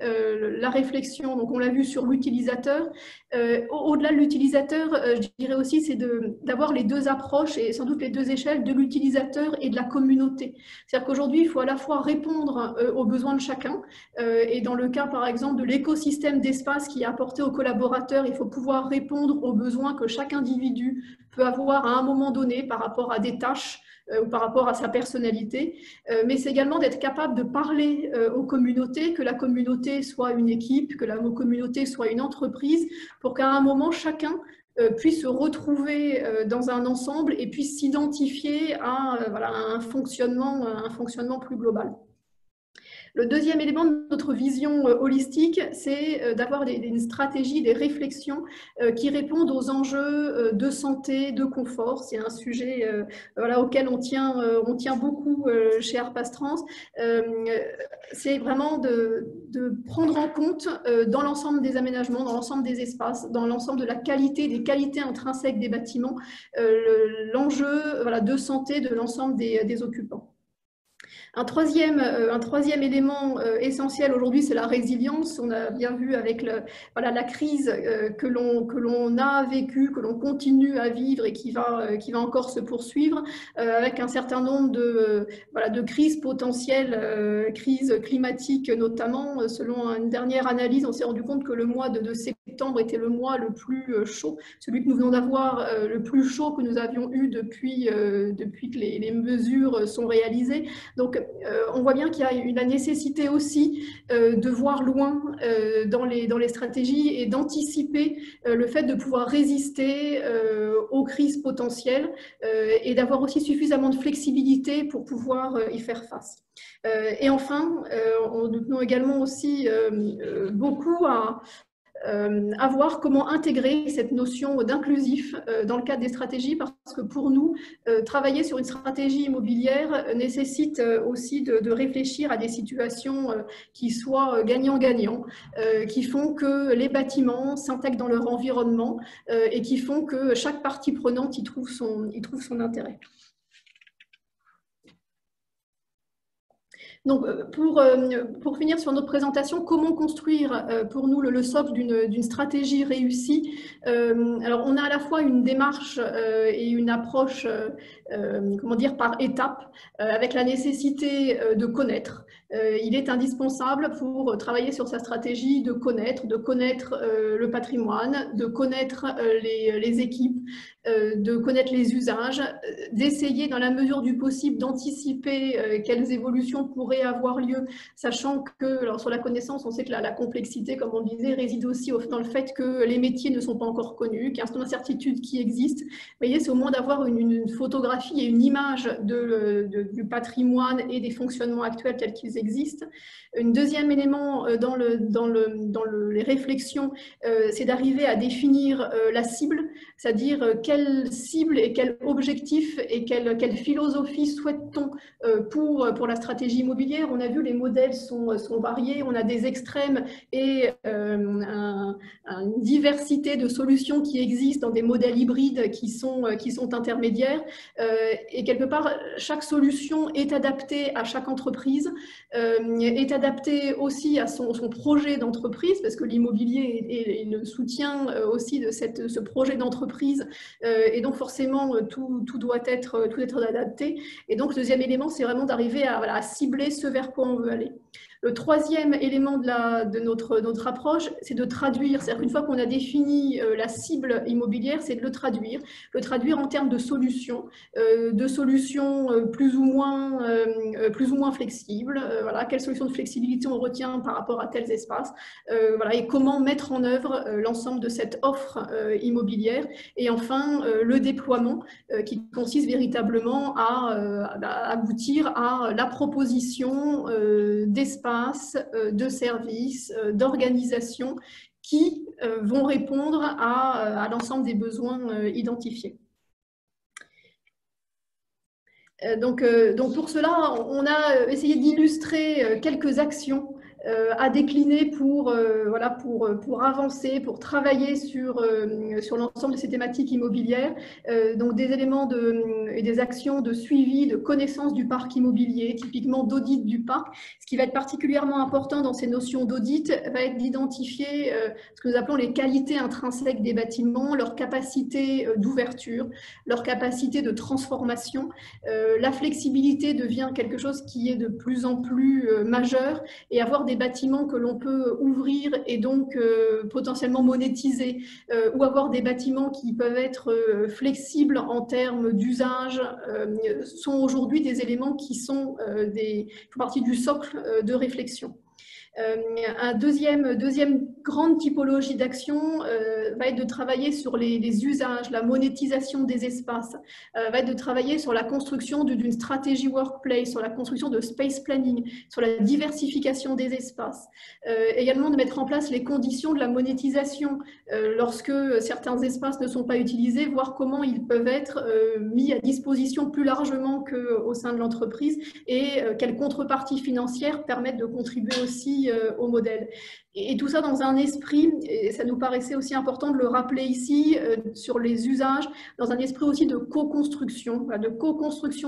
[SPEAKER 1] la réflexion, donc on l'a vu sur l'utilisateur. Au-delà de l'utilisateur, je dirais aussi, c'est d'avoir les deux approches et sans doute les deux échelles de l'utilisateur et de la communauté. C'est-à-dire qu'aujourd'hui, il faut à la fois répondre aux besoins de chacun, et dans le cas, par exemple, de l'écosystème d'espace qui est apporté aux collaborateurs, il faut pouvoir répondre aux besoins que chaque individu peut avoir à un moment donné par rapport à des tâches ou par rapport à sa personnalité. Mais c'est également d'être capable de parler aux communautés, que la communauté soit une équipe, que la communauté soit une entreprise, pour qu'à un moment, chacun puisse se retrouver dans un ensemble et puisse s'identifier à un fonctionnement plus global. Le deuxième élément de notre vision holistique, c'est d'avoir une stratégie, des réflexions qui répondent aux enjeux de santé, de confort. C'est un sujet auquel on tient beaucoup chez Arpas Trans. C'est vraiment de prendre en compte dans l'ensemble des aménagements, dans l'ensemble des espaces, dans l'ensemble de la qualité, des qualités intrinsèques des bâtiments, l'enjeu de santé de l'ensemble des occupants. Un troisième élément essentiel aujourd'hui, c'est la résilience. On a bien vu avec la crise que l'on a vécue, que l'on continue à vivre et qui va encore se poursuivre, avec un certain nombre de crises potentielles, crises climatiques notamment. Selon une dernière analyse, on s'est rendu compte que le mois de septembre était le mois le plus chaud, celui que nous venons d'avoir, le plus chaud que nous avions eu depuis que les mesures sont réalisées. Donc, on voit bien qu'il y a la nécessité aussi de voir loin dans les stratégies et d'anticiper le fait de pouvoir résister aux crises potentielles et d'avoir aussi suffisamment de flexibilité pour pouvoir y faire face. Et enfin, nous tenons également aussi beaucoup à voir comment intégrer cette notion d'inclusif dans le cadre des stratégies, parce que pour nous, travailler sur une stratégie immobilière nécessite aussi de réfléchir à des situations qui soient gagnant-gagnant, qui font que les bâtiments s'intègrent dans leur environnement et qui font que chaque partie prenante y trouve son intérêt. Donc, pour finir sur notre présentation, comment construire pour nous le socle d'une stratégie réussie? Alors, on a à la fois une démarche et une approche, par étapes, avec la nécessité de connaître. Il est indispensable pour travailler sur sa stratégie de connaître le patrimoine, de connaître les équipes, de connaître les usages, d'essayer dans la mesure du possible d'anticiper quelles évolutions pourraient avoir lieu, sachant que, alors sur la connaissance, on sait que la complexité, comme on le disait, réside aussi dans le fait que les métiers ne sont pas encore connus, qu'il y a un certain nombre d'incertitudes qui existent. Vous voyez, c'est au moins d'avoir une photographie et une image du patrimoine et des fonctionnements actuels tels qu'ils qu'ils existent. Un deuxième élément dans les réflexions, c'est d'arriver à définir la cible, c'est-à-dire quelle cible et quel objectif et quelle philosophie souhaite-t-on pour la stratégie immobilière. On a vu les modèles sont variés, on a des extrêmes et une diversité de solutions qui existent dans des modèles hybrides qui sont intermédiaires. Et quelque part, chaque solution est adaptée à chaque entreprise, est adaptée aussi à son projet d'entreprise, parce que l'immobilier est le soutien aussi de ce projet d'entreprise, et donc forcément tout doit être adapté. Et donc le deuxième élément, c'est vraiment d'arriver à cibler ce vers quoi on veut aller. Le troisième élément de notre approche, c'est de traduire. C'est-à-dire qu'une fois qu'on a défini la cible immobilière, c'est de le traduire en termes de solutions plus ou moins flexibles. Voilà, quelle solution de flexibilité on retient par rapport à tels espaces, voilà, et comment mettre en œuvre l'ensemble de cette offre immobilière. Et enfin, le déploiement qui consiste véritablement à aboutir à la proposition d'espaces, de services, d'organisations qui vont répondre à l'ensemble des besoins identifiés. Donc pour cela, on a essayé d'illustrer quelques actions à décliner pour avancer, pour travailler sur l'ensemble de ces thématiques immobilières. Donc des éléments et des actions de suivi, de connaissance du parc immobilier, typiquement d'audit du parc. Ce qui va être particulièrement important dans ces notions d'audit va être d'identifier ce que nous appelons les qualités intrinsèques des bâtiments, leur capacité d'ouverture, leur capacité de transformation. La flexibilité devient quelque chose qui est de plus en plus majeur, et avoir des bâtiments que l'on peut ouvrir et donc potentiellement monétiser, ou avoir des bâtiments qui peuvent être flexibles en termes d'usage, sont aujourd'hui des éléments qui font partie du socle de réflexion. Un deuxième grande typologie d'action va être de travailler sur les usages, la monétisation des espaces, va être de travailler sur la construction d'une stratégie workplace, sur la construction de space planning, sur la diversification des espaces, également de mettre en place les conditions de la monétisation lorsque certains espaces ne sont pas utilisés, voir comment ils peuvent être mis à disposition plus largement qu'au sein de l'entreprise, et quelles contreparties financières permettent de contribuer aussi au modèle. Et tout ça dans un esprit, et ça nous paraissait aussi important de le rappeler ici, sur les usages, dans un esprit aussi de co-construction,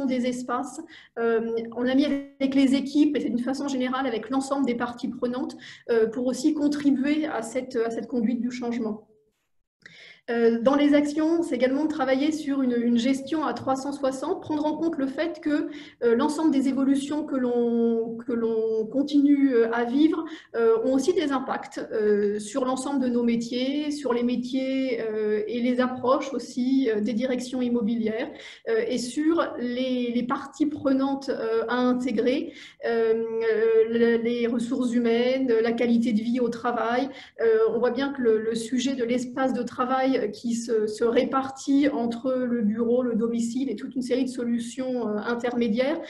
[SPEAKER 1] des espaces. On a mis avec les équipes, et c'est d'une façon générale avec l'ensemble des parties prenantes, pour aussi contribuer à cette conduite du changement. Dans les actions, c'est également de travailler sur une gestion à 360, prendre en compte le fait que l'ensemble des évolutions que l'on continue à vivre ont aussi des impacts sur l'ensemble de nos métiers, sur les métiers et les approches aussi des directions immobilières, et sur les parties prenantes à intégrer, les ressources humaines, la qualité de vie au travail. On voit bien que le sujet de l'espace de travail qui se répartit entre le bureau, le domicile et toute une série de solutions intermédiaires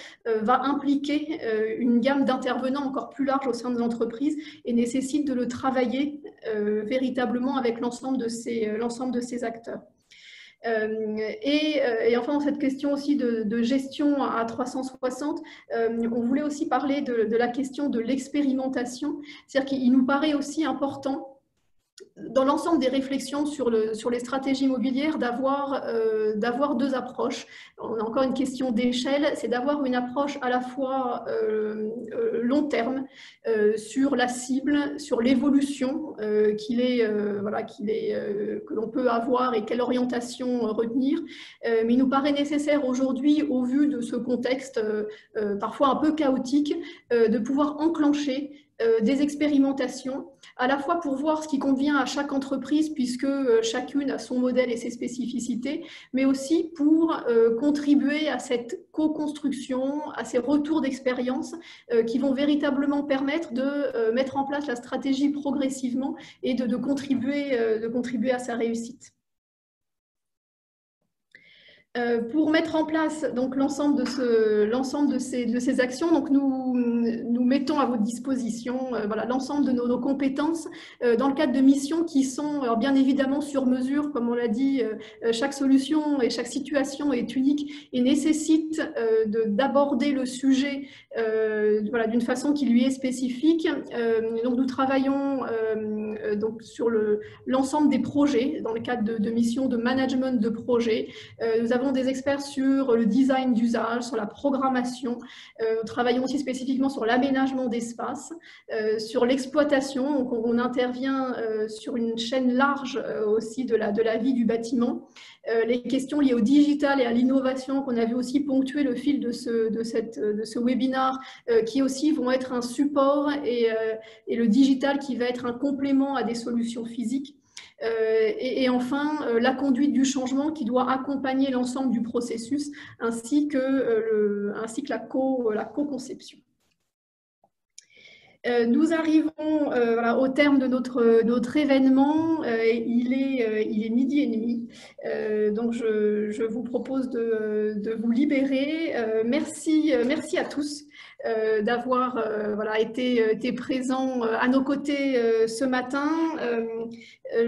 [SPEAKER 1] va impliquer une gamme d'intervenants encore plus large au sein de l'entreprise, et nécessite de le travailler véritablement avec l'ensemble de ces acteurs. Et enfin, cette question aussi de gestion à 360, on voulait aussi parler de la question de l'expérimentation. C'est-à-dire qu'il nous paraît aussi important, dans l'ensemble des réflexions sur les stratégies immobilières, d'avoir deux approches. On a encore une question d'échelle, c'est d'avoir une approche à la fois long terme sur la cible, sur l'évolution que l'on peut avoir et quelle orientation retenir. Mais il nous paraît nécessaire aujourd'hui, au vu de ce contexte parfois un peu chaotique, de pouvoir enclencher des expérimentations, à la fois pour voir ce qui convient à chaque entreprise, puisque chacune a son modèle et ses spécificités, mais aussi pour contribuer à cette co-construction, à ces retours d'expérience qui vont véritablement permettre de mettre en place la stratégie progressivement et de contribuer à sa réussite. Pour mettre en place donc l'ensemble de ces actions, donc nous mettons à votre disposition voilà, l'ensemble de nos compétences dans le cadre de missions qui sont alors bien évidemment sur mesure, comme on l'a dit, chaque solution et chaque situation est unique et nécessite d'aborder le sujet voilà, d'une façon qui lui est spécifique. Donc nous travaillons donc sur l'ensemble des projets dans le cadre de missions de management de projets. Nous avons des experts sur le design d'usage, sur la programmation. Nous travaillons aussi spécifiquement sur l'aménagement d'espace, sur l'exploitation. Donc on intervient sur une chaîne large aussi de la vie du bâtiment. Les questions liées au digital et à l'innovation qu'on a vu aussi ponctuer le fil de ce webinaire, qui aussi vont être un support et le digital qui va être un complément à des solutions physiques. Et enfin, la conduite du changement qui doit accompagner l'ensemble du processus ainsi que la co-conception. Nous arrivons voilà, au terme de notre événement. Il est 12h30. Donc, je vous propose de vous libérer. Merci à tous d'avoir voilà, été présents à nos côtés ce matin.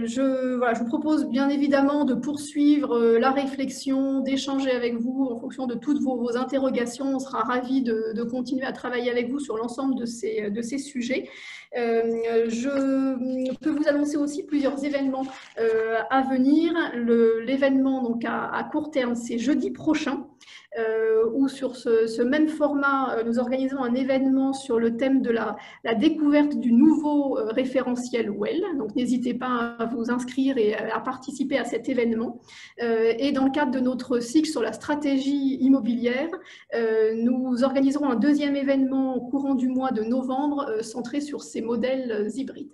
[SPEAKER 1] Je vous propose bien évidemment de poursuivre la réflexion, d'échanger avec vous en fonction de toutes vos interrogations. On sera ravis de continuer à travailler avec vous sur l'ensemble de ces sujets. Je peux vous annoncer aussi plusieurs événements à venir. L'événement donc à court terme, c'est jeudi prochain, où sur ce même format, nous organisons un événement sur le thème de la découverte du nouveau référentiel WELL. Donc n'hésitez pas à vous inscrire et à participer à cet événement. Et dans le cadre de notre cycle sur la stratégie immobilière, nous organiserons un deuxième événement au courant du mois de novembre centré sur ces modèles hybrides.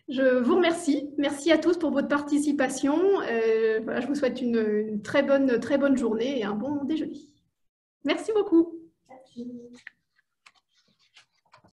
[SPEAKER 1] Je vous remercie. Merci à tous pour votre participation. Voilà, je vous souhaite une très bonne journée et un bon déjeuner. Merci beaucoup. Merci.